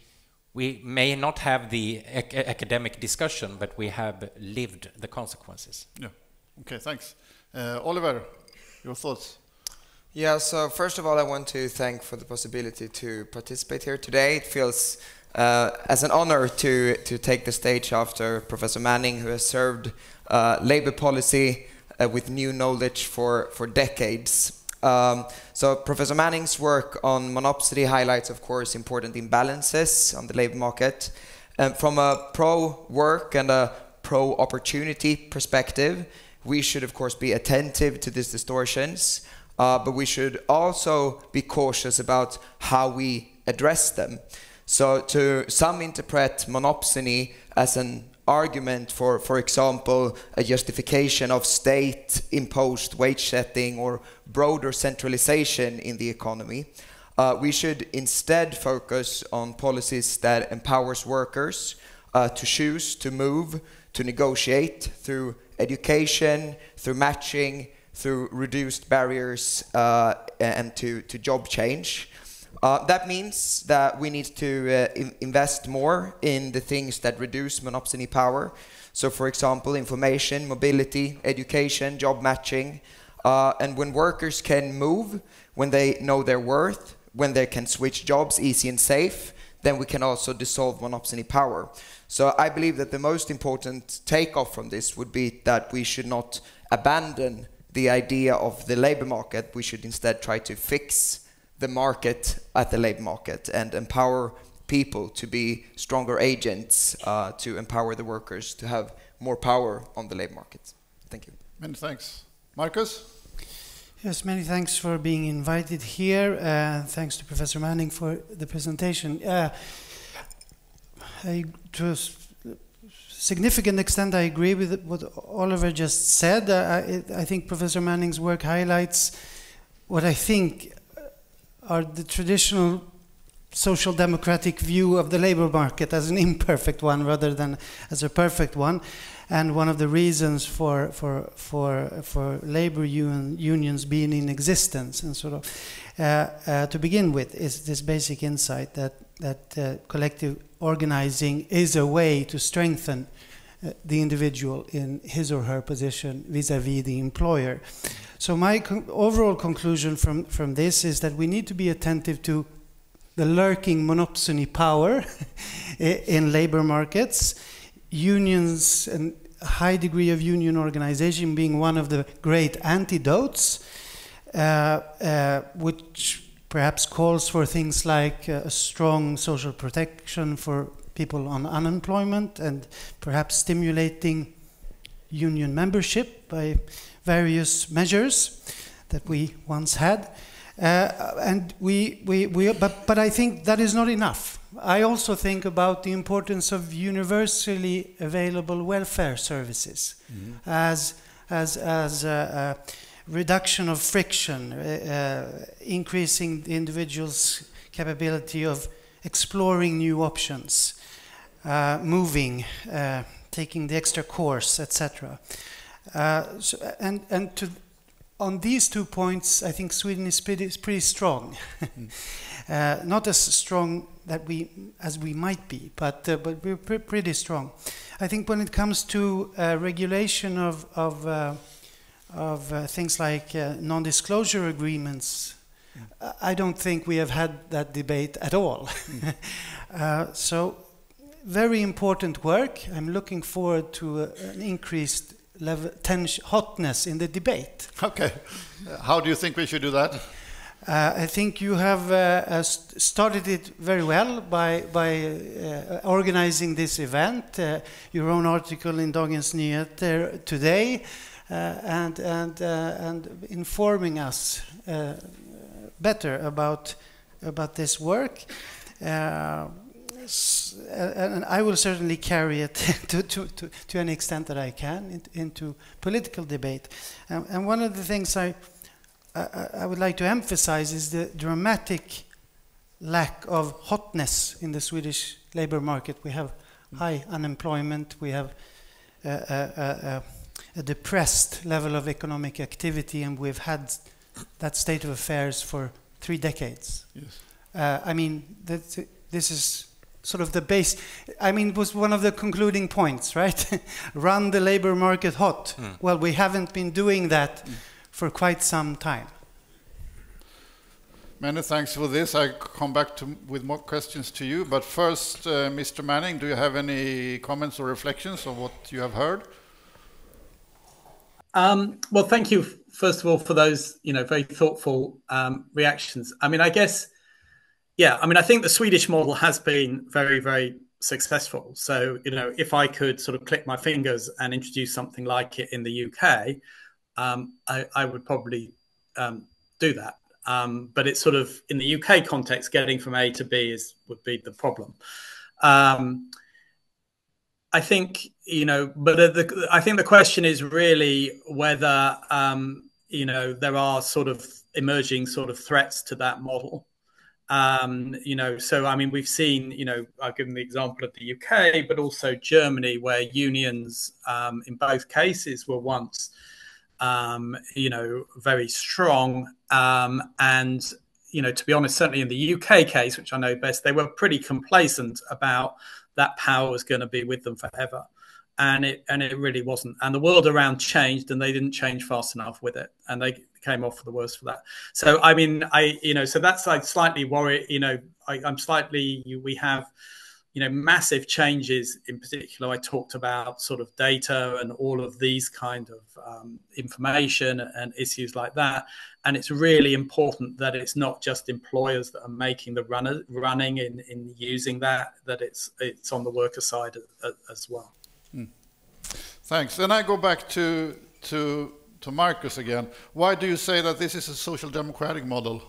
A: may not have the academic discussion, but we have lived the consequences.
B: Yeah. Okay, thanks. Oliver, your thoughts?
E: Yeah, so first of all, I want to thank for the possibility to participate here today. It feels as an honor to take the stage after Professor Manning, who has served labor policy with new knowledge for decades. So Professor Manning's work on monopsony highlights, of course, important imbalances on the labor market. From a pro-work and a pro-opportunity perspective, we should, of course, be attentive to these distortions, but we should also be cautious about how we address them. So some interpret monopsony as an argument for example, a justification of state-imposed wage setting or broader centralization in the economy. We should instead focus on policies that empowers workers, to choose, to move, to negotiate through education, through matching, through reduced barriers, and to job change. That means that we need to invest more in the things that reduce monopsony power. So, for example, information, mobility, education, job matching. And when workers can move, when they know their worth, when they can switch jobs easy and safe, then we can also dissolve monopsony power. So I believe that the most important takeoff from this would be that we should not abandon the idea of the labor market. We should instead try to fix the market at the labor market and empower people to be stronger agents, to empower the workers to have more power on the labor market. Thank you.
B: Many thanks. Marcus?
F: Yes, many thanks for being invited here. Thanks to Professor Manning for the presentation. To a significant extent, I agree with what Oliver just said. I think Professor Manning's work highlights what I think are the traditional social democratic view of the labor market as an imperfect one rather than as a perfect one. And one of the reasons for labor unions being in existence, and sort of to begin with, is this basic insight that collective organizing is a way to strengthen the individual in his or her position vis-à-vis the employer. So my overall conclusion from this is that we need to be attentive to the lurking monopsony power in labor markets, unions and a high degree of union organization being one of the great antidotes, which perhaps calls for things like a strong social protection for people on unemployment and perhaps stimulating union membership by various measures that we once had. But I think that is not enough. I also think about the importance of universally available welfare services as a reduction of friction, increasing the individual's capability of exploring new options, moving, taking the extra course, etc. On these 2 points, I think Sweden is pretty strong. Not as strong as we might be, but we're pretty strong. I think when it comes to regulation of things like non-disclosure agreements, I don't think we have had that debate at all. So, very important work. I'm looking forward to an increased level hotness in the debate.
B: Okay. How do you think we should do that?
F: I think you have started it very well by organizing this event. Your own article in Dagens Nyheter today, and informing us better about this work. And I will certainly carry it to an extent that I can into political debate. And one of the things I would like to emphasize is the dramatic lack of hotness in the Swedish labor market. We have high unemployment, we have a depressed level of economic activity, and we've had that state of affairs for 3 decades. Yes. I mean, this is sort of the base. I mean, it was one of the concluding points, right? Run the labor market hot. Well, we haven't been doing that for quite some time.
B: Many thanks for this. I come back with more questions to you. But first, Mr. Manning, do you have any comments or reflections on what you have heard?
C: Well, thank you, first of all, for those, very thoughtful reactions. I mean, I guess, I think the Swedish model has been very, very successful. So, if I could sort of click my fingers and introduce something like it in the UK, I would probably do that. But it's sort of, in the UK context, getting from A to B would be the problem. I think, I think the question is really whether, there are sort of emerging sort of threats to that model. So I mean, we've seen, I've given the example of the UK, but also Germany, where unions in both cases were once, very strong. And, to be honest, certainly in the UK case, which I know best, they were pretty complacent about that power was going to be with them forever. And it really wasn't. And the world around changed, and they didn't change fast enough with it. And they came off for the worse for that. So, I mean, so that's like slightly worried, we have, massive changes. In particular, I talked about sort of data and all of these kind of information and issues like that. And it's really important that it's not just employers that are making the running in using that it's on the worker side as well.
B: Thanks. Then I go back to Marcus again. Why do you say that this is a social democratic model?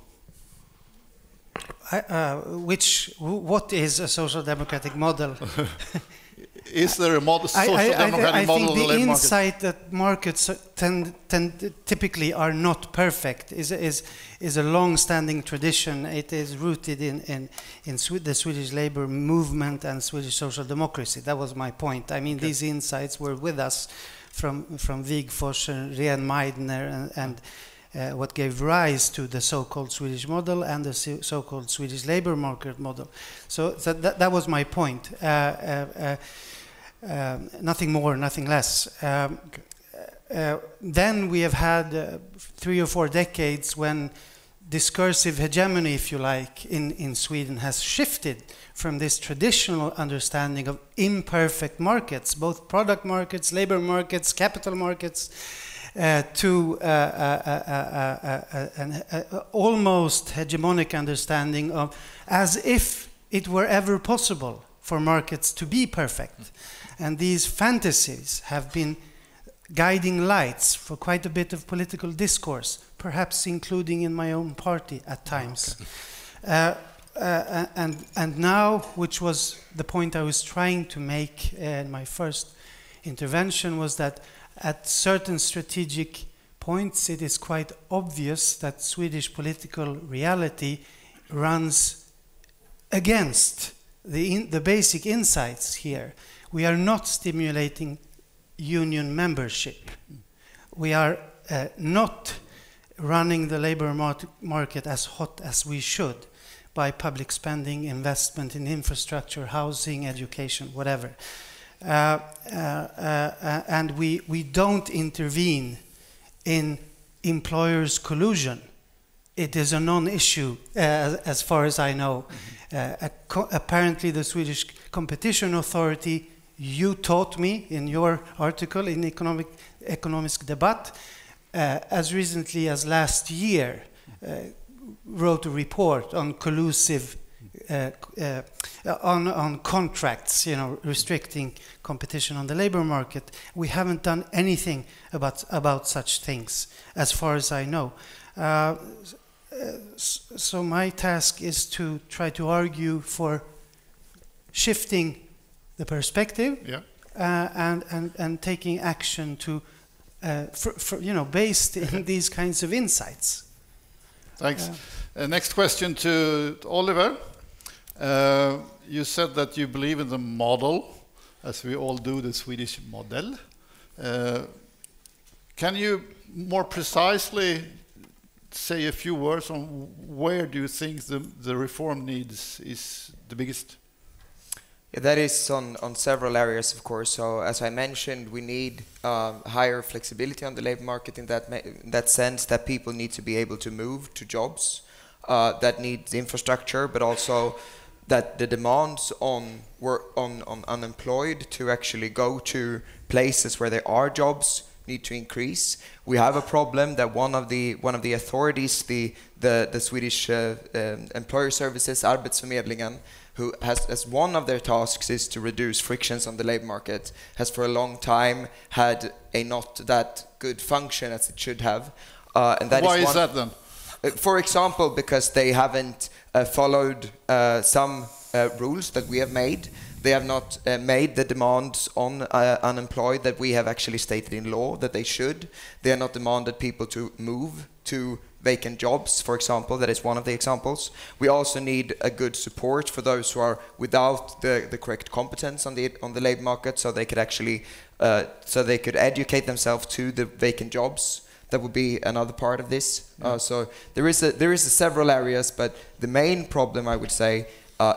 F: What is a social democratic model?
B: Is there a social democratic model?
F: I think the insight that markets typically are not perfect is a long-standing tradition. It is rooted in the Swedish labor movement and Swedish social democracy. That was my point. I mean, these insights were with us from Wigforss and Rehn Meidner and what gave rise to the so-called Swedish model and the so-called Swedish labor market model. So that was my point. Nothing more, nothing less. Then we have had 3 or 4 decades when discursive hegemony, if you like, in Sweden has shifted from this traditional understanding of imperfect markets, both product markets, labor markets, capital markets, to an almost hegemonic understanding of as if it were ever possible for markets to be perfect. And these fantasies have been guiding lights for quite a bit of political discourse, perhaps including in my own party at times. And now, which was the point I was trying to make in my first intervention, was that at certain strategic points it is quite obvious that Swedish political reality runs against the basic insights here. We are not stimulating union membership. We are not running the labor market as hot as we should by public spending, investment in infrastructure, housing, education, whatever. And we don't intervene in employers' collusion. It is a non-issue as far as I know. Apparently the Swedish Competition Authority, you taught me in your article in Economisk Debatt, as recently as last year, wrote a report on collusive, on contracts, restricting competition on the labor market. We haven't done anything about such things, as far as I know. So my task is to try to argue for shifting the perspective, and taking action to, based in these kinds of insights.
B: Thanks. Next question to Oliver. You said that you believe in the model, as we all do, the Swedish model. Can you more precisely say a few words on where do you think the reform needs is the biggest?
E: Yeah, that is on several areas, of course. So as I mentioned, we need higher flexibility on the labor market in that sense, that people need to be able to move to jobs that need infrastructure, but also that the demands on unemployed to actually go to places where there are jobs need to increase. We have a problem that one of the authorities, the Swedish employer services, Arbetsförmedlingen, who has as one of their tasks is to reduce frictions on the labor market, has for a long time had a not that good function as it should have. And that
B: Why is that then?
E: For example, because they haven't followed some rules that we have made. They have not made the demands on unemployed that we have actually stated in law that they should. They are not demanded people to move to vacant jobs, for example. That is one of the examples. We also need a good support for those who are without the correct competence on the labor market, so they could actually educate themselves to the vacant jobs. That would be another part of this. So there is several areas, but the main problem, I would say,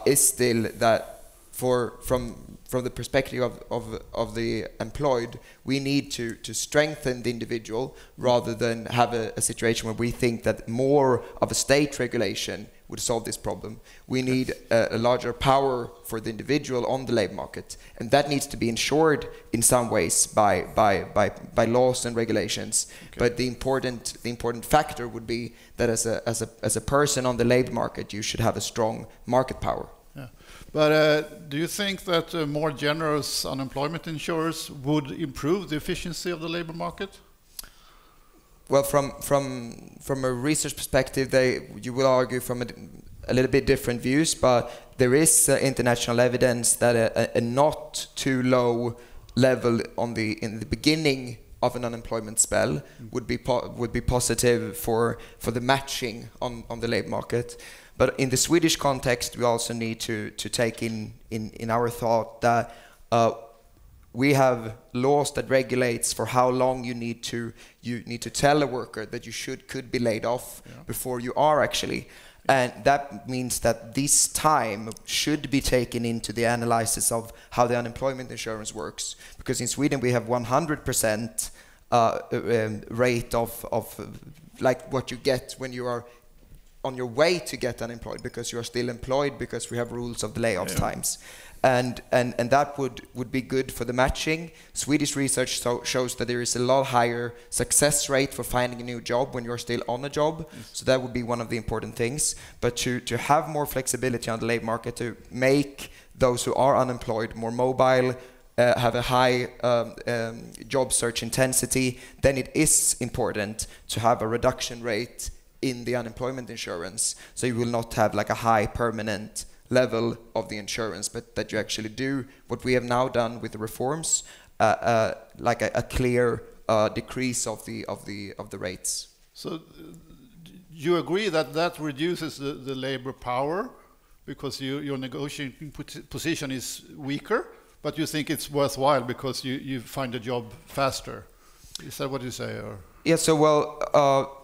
E: is still that from the perspective of the employed, we need to strengthen the individual rather than have a situation where we think that more of a state regulation would solve this problem. We need a larger power for the individual on the labor market, and that needs to be ensured in some ways by laws and regulations. Okay. But the important factor would be that as a person on the labor market, you should have a strong market power.
B: Yeah. But do you think that more generous unemployment insurers would improve the efficiency of the labor market?
E: Well, from a research perspective, you will argue from a little bit different views, but there is international evidence that a not too low level in the beginning of an unemployment spell would be positive for the matching on the labor market. But in the Swedish context, we also need to take in our thought that we have laws that regulates for how long you need to tell a worker that you could be laid off before you are actually. And that means that this time should be taken into the analysis of how the unemployment insurance works. Because in Sweden we have 100% rate of like what you get when you are on your way to get unemployed, because you are still employed, because we have rules of the layoff times. And that would be good for the matching. Swedish research shows that there is a lot higher success rate for finding a new job when you're still on a job. So that would be one of the important things. But to have more flexibility on the labor market, to make those who are unemployed more mobile, have a high job search intensity, then it is important to have a reduction rate in the unemployment insurance. So you will not have like a high permanent level of the insurance, but that you actually do what we have now done with the reforms, like a clear decrease of the rates.
B: So you agree that reduces the labor power because your negotiating position is weaker, but you think it's worthwhile because you find a job faster. Is that what you say? Or?
E: Yeah, so well,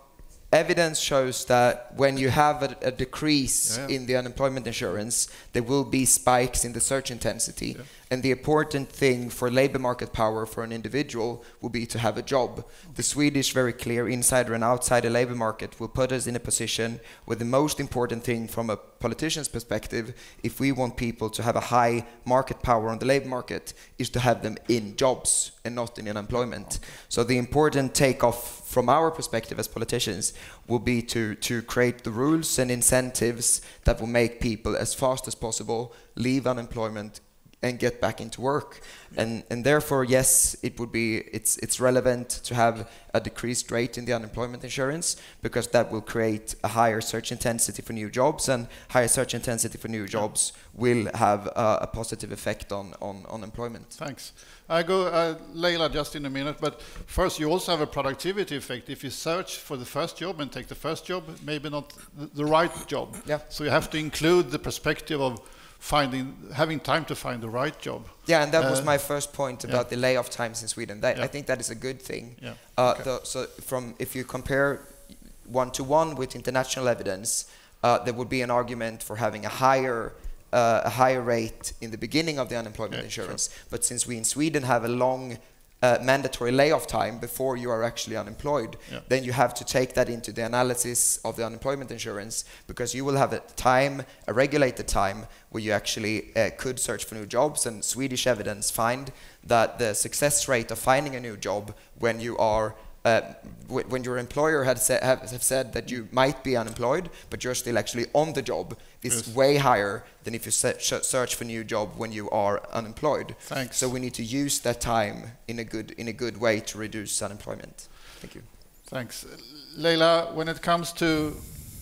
E: evidence shows that when you have a decrease in the unemployment insurance, there will be spikes in the search intensity. Yeah. And the important thing for labor market power for an individual will be to have a job. The Swedish very clear insider and outsider labor market will put us in a position where the most important thing from a politician's perspective, if we want people to have a high market power on the labor market, is to have them in jobs and not in unemployment. So the important takeoff from our perspective as politicians will be to create the rules and incentives that will make people as fast as possible leave unemployment and get back into work. And therefore, yes, it's relevant to have a decreased rate in the unemployment insurance, because that will create a higher search intensity for new jobs, and higher search intensity for new jobs will have a positive effect on employment.
B: Thanks. I go, Leila, just in a minute, but first you also have a productivity effect. If you search for the first job and take the first job, maybe not the right job. Yeah. So you have to include the perspective of having time to find the right job.
E: Yeah, and that was my first point about the layoff times in Sweden. I think that is a good thing. Yeah. So if you compare one-to-one with international evidence, there would be an argument for having a higher rate in the beginning of the unemployment insurance. Sure. But since we in Sweden have a long mandatory layoff time before you are actually unemployed, then you have to take that into the analysis of the unemployment insurance, because you will have a regulated time where you actually could search for new jobs. And Swedish evidence find that the success rate of finding a new job when you are when your employer have said that you might be unemployed, but you're still actually on the job, is way higher than if you search for a new job when you are unemployed.
B: Thanks.
E: So we need to use that time in a good way to reduce unemployment. Thank you.
B: Thanks. Leila, when it comes to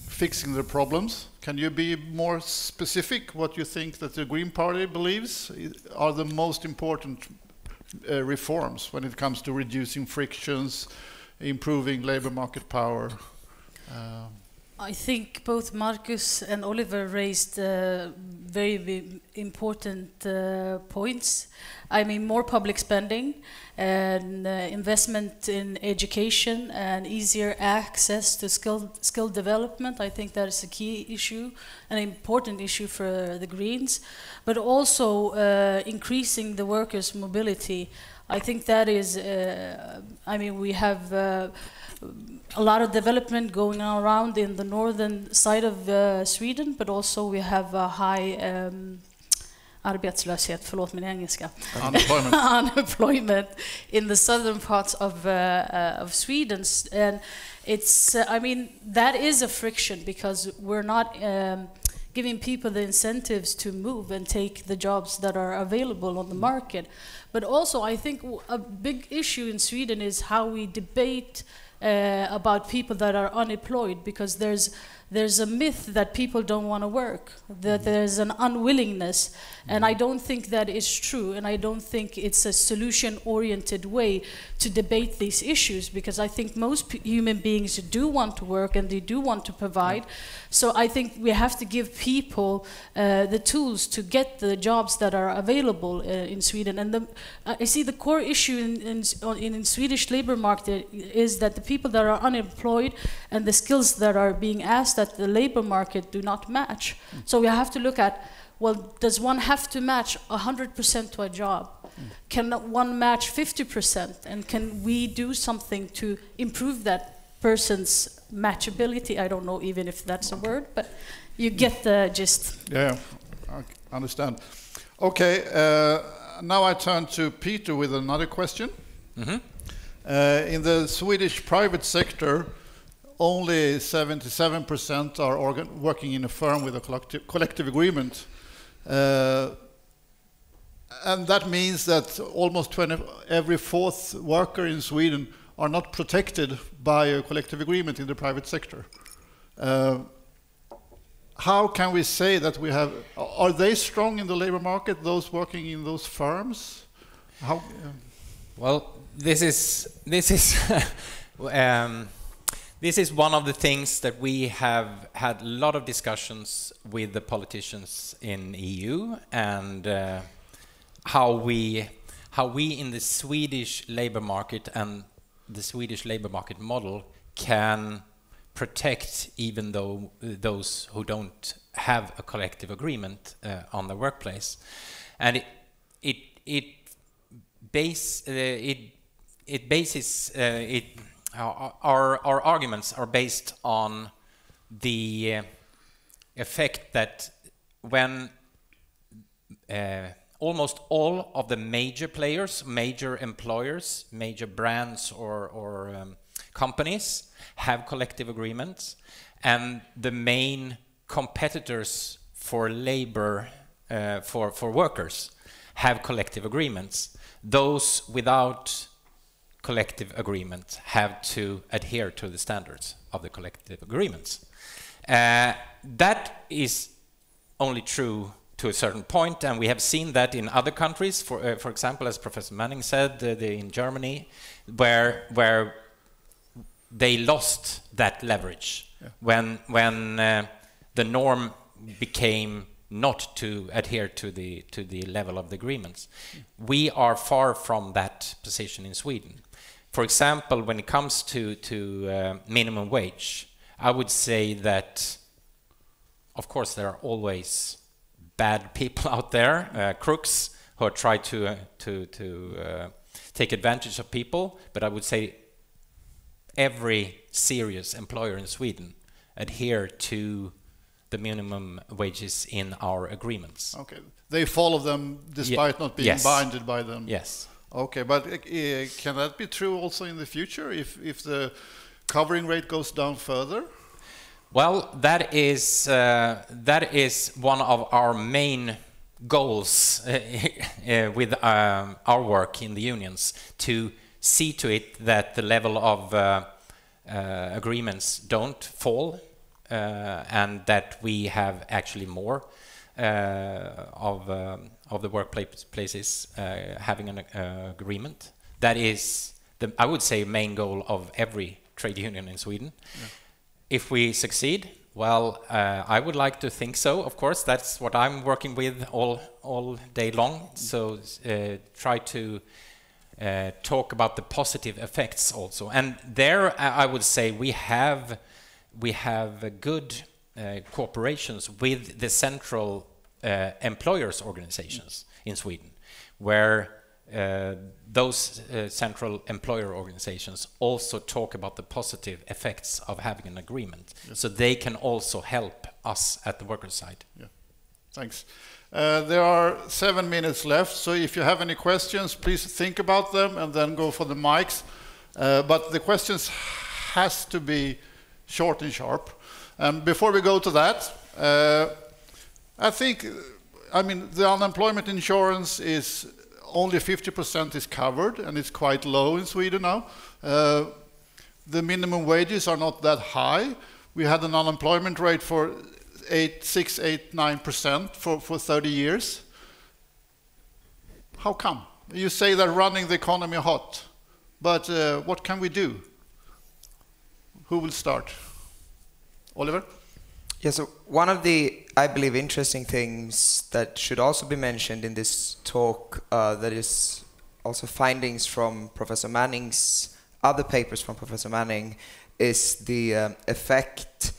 B: fixing the problems, can you be more specific what you think that the Green Party believes are the most important reforms when it comes to reducing frictions, improving labor market power,
D: I think both Marcus and Oliver raised very important points. I mean, more public spending and investment in education and easier access to skill development. I think that is a key issue, an important issue for the Greens, but also increasing the workers' mobility. I think that is, I mean, we have a lot of development going on around in the northern side of Sweden, but also we have a high arbetslöshet, förlåt min engelska. Unemployment in the southern parts of Sweden. And it's, I mean, that is a friction because we're not giving people the incentives to move and take the jobs that are available on the market. But also, I think a big issue in Sweden is how we debate about people that are unemployed, because there's a myth that people don't want to work, that there's an unwillingness, and I don't think that is true, and I don't think it's a solution-oriented way to debate these issues, because I think most human beings do want to work and they do want to provide. So I think we have to give people the tools to get the jobs that are available in Sweden. And I see the core issue in Swedish labor market is that the people that are unemployed and the skills that are being asked at the labor market do not match. So we have to look at, well, does one have to match 100% to a job? Can one match 50%? And can we do something to improve that person's matchability? I don't know even if that's a word, but you get the gist.
B: Yeah, I understand. Okay, now I turn to Peter with another question. In the Swedish private sector, only 77% are working in a firm with a collective agreement. And that means that almost every fourth worker in Sweden are not protected by a collective agreement in the private sector. How can we say that we have... Are they strong in the labor market, those working in those firms? How?
A: Well, this is this is one of the things that we have had a lot of discussions with the politicians in EU, and how we in the Swedish labor market and the Swedish labor market model can protect even though those who don't have a collective agreement on the workplace. And our arguments are based on the effect that when almost all of the major players, major employers, major brands or companies have collective agreements, and the main competitors for labor, for workers, have collective agreements. Those without collective agreement have to adhere to the standards of the collective agreements. That is only true to a certain point, and we have seen that in other countries. For example, as Professor Manning said, in Germany, where they lost that leverage when the norm became not to adhere to the level of the agreements. We are far from that position in Sweden. For example, when it comes to minimum wage, I would say that, of course, there are always bad people out there, crooks, who try to take advantage of people. But I would say every serious employer in Sweden adhere to the minimum wages in our agreements.
B: Okay, they follow them despite not being binded by them.
A: Yes.
B: Okay, but can that be true also in the future if the covering rate goes down further?
A: Well, that is one of our main goals with our work in the unions, to see to it that the level of agreements don't fall, and that we have actually more of the workplaces having an agreement. That is, I would say, main goal of every trade union in Sweden. if we succeed, well, I would like to think so. Of course, that's what I'm working with all day long. So try to talk about the positive effects also. And there, I would say we have good cooperations with the central employers organizations in Sweden, where those central employer organizations also talk about the positive effects of having an agreement. Yes. So they can also help us at the workers' side.
B: Yeah. Thanks. There are 7 minutes left, so if you have any questions, please think about them and then go for the mics. But the questions has to be short and sharp. Before we go to that, I think, the unemployment insurance is only 50% is covered, and it's quite low in Sweden now. The minimum wages are not that high. We had an unemployment rate for 9% for 30 years. How come? You say that running the economy hot, but what can we do? Who will start? Oliver?
E: Yeah, so one of the, I believe, interesting things that should also be mentioned in this talk, that is also findings from Professor Manning's, other papers from Professor Manning, is the effect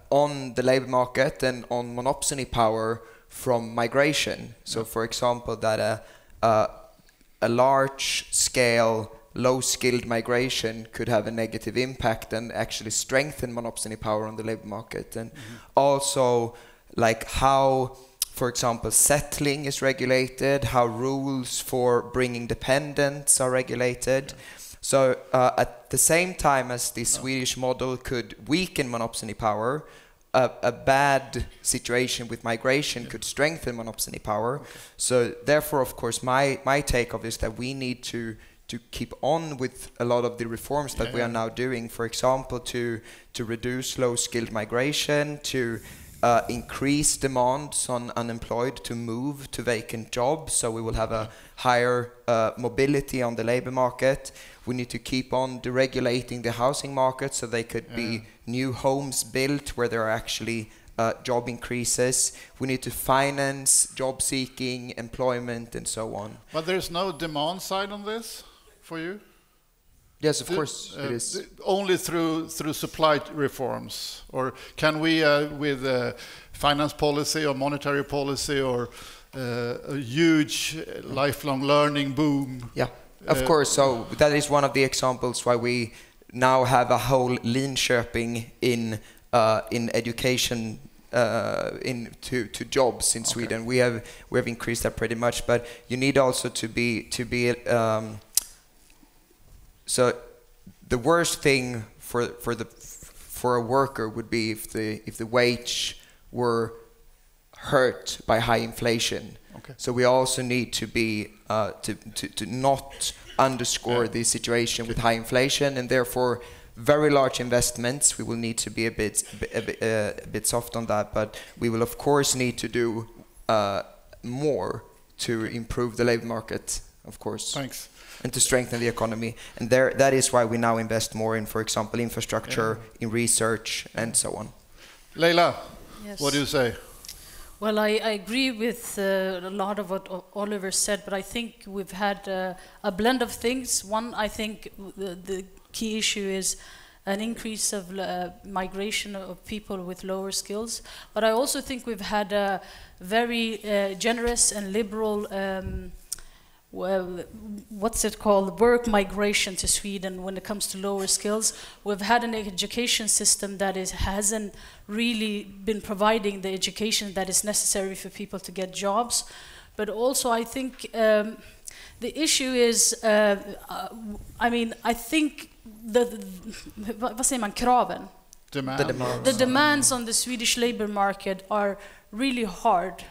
E: on the labor market and on monopsony power from migration. So, for example, that a large-scale, low-skilled migration could have a negative impact and actually strengthen monopsony power on the labor market. And also, like how, for example, settling is regulated, how rules for bringing dependents are regulated. So at the same time as the Swedish model could weaken monopsony power, a bad situation with migration could strengthen monopsony power. So therefore, of course, my take of is that we need to keep on with a lot of the reforms that we are now doing, for example, to reduce low-skilled migration, to increase demands on unemployed to move to vacant jobs, so we will have a higher mobility on the labor market. We need to keep on deregulating the housing market so they could be new homes built where there are actually job increases. We need to finance job seeking, employment, and so on.
B: But there's no demand side on this for you?
E: Yes, of course it is.
B: Only through supply reforms, or can we, with finance policy or monetary policy or a huge lifelong learning boom?
E: Yeah, of course. So that is one of the examples why we now have a whole Linköping in education, to jobs in Sweden. We have increased that pretty much, but you need also to be so the worst thing for a worker would be if the wage were hurt by high inflation. Okay. So we also need to be to not underscore the situation with high inflation, and therefore very large investments. We will need to be a bit soft on that, but we will of course need to do more to improve the labor market, of course.
B: Thanks.
E: And to strengthen the economy. And that is why we now invest more in, for example, infrastructure, in research, and so on.
B: Leila,
D: yes.
B: What do you say?
D: Well, I agree with a lot of what Oliver said, but I think we've had a blend of things. One, I think the key issue is an increase of migration of people with lower skills. But I also think we've had a very generous and liberal work migration to Sweden when it comes to lower skills. We've had an education system that hasn't really been providing the education that is necessary for people to get jobs. But also I think the issue is, I think vad säger man, kraven? The demands on the Swedish labor market are really hard.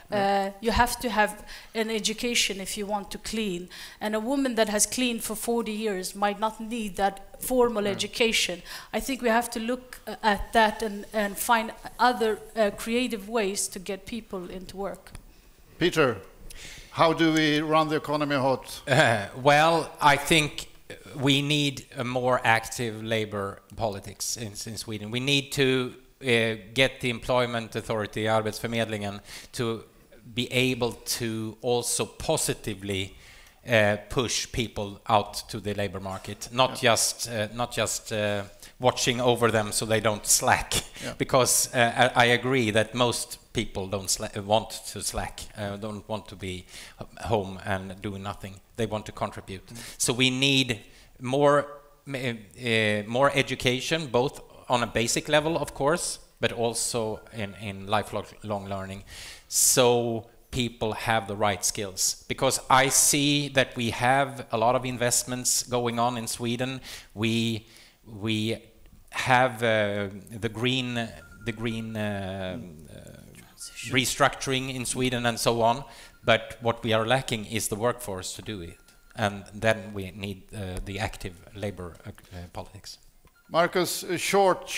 D: You have to have an education if you want to clean. And a woman that has cleaned for 40 years might not need that formal education. I think we have to look at that and find other creative ways to get people into work.
B: Peter, how do we run the economy hot?
A: Well, I think we need a more active labor politics in Sweden. We need to get the employment authority, Arbetsförmedlingen, to be able to also positively push people out to the labor market, not just watching over them so they don't slack. Because I agree that most people don't want to slack, don't want to be home and doing nothing. They want to contribute. So we need more education, both on a basic level, of course, but also in lifelong learning, so people have the right skills. Because I see that we have a lot of investments going on in Sweden. We have the green restructuring in Sweden and so on, but what we are lacking is the workforce to do it, and then we need the active labor politics.
B: Marcus, a short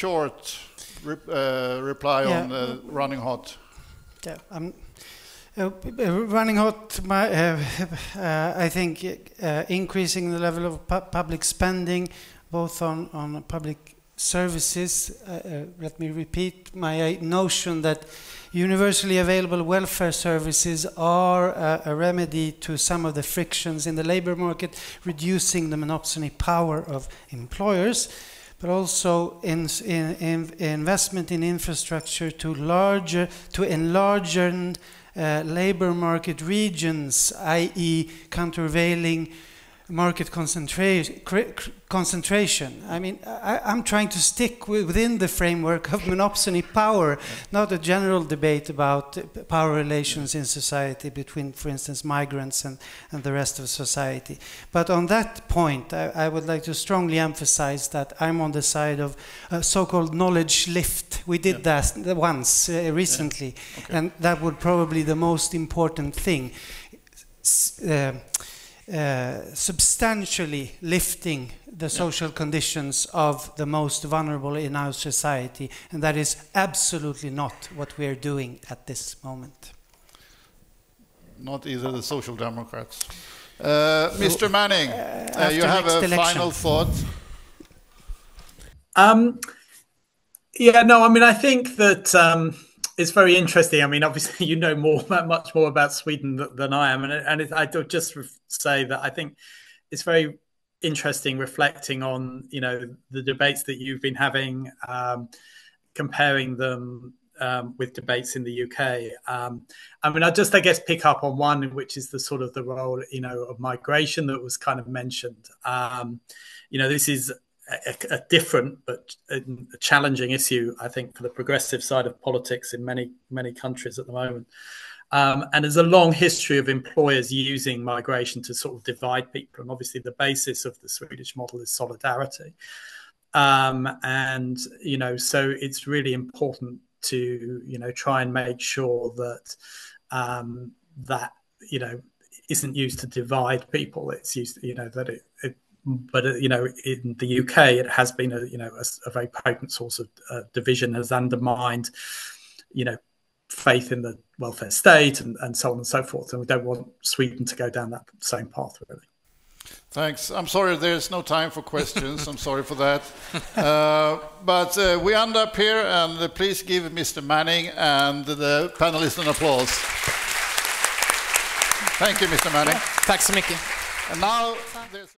B: reply on running hot.
F: Yeah, running hot. I think increasing the level of public spending, both on public services. Let me repeat my notion that universally available welfare services are a remedy to some of the frictions in the labor market, reducing the monopoly power of employers, but also investment in infrastructure to enlarge labor market regions, i.e. countervailing market concentration. I mean, I'm trying to stick within the framework of monopoly power, not a general debate about power relations in society between, for instance, migrants and the rest of society. But on that point, I would like to strongly emphasize that I'm on the side of a so-called knowledge lift. We did that once recently, and that would probably be the most important thing. Substantially lifting the social conditions of the most vulnerable in our society, and that is absolutely not what we are doing at this moment.
B: Not either the Social Democrats. Mr. Manning, you have a final thought?
C: I think that it's very interesting. I mean, obviously, you know much more about Sweden than I am, and I'd just say that I think it's very interesting reflecting on the debates that you've been having, comparing them with debates in the UK. I guess pick up on one, which is the sort of the role of migration that was kind of mentioned. This is a different but a challenging issue, I think, for the progressive side of politics in many countries at the moment. And there's a long history of employers using migration to sort of divide people. And obviously the basis of the Swedish model is solidarity. So it's really important to, try and make sure that that, isn't used to divide people. It's used, that but in the UK, it has been a very potent source of division, has undermined, faith in the welfare state and so on and so forth. And we don't want Sweden to go down that same path, really.
B: Thanks. I'm sorry there's no time for questions. I'm sorry for that. But we end up here, and please give Mr. Manning and the panelists an applause. Thank you, Mr. Manning.
A: Tack så mycket.
B: And now there's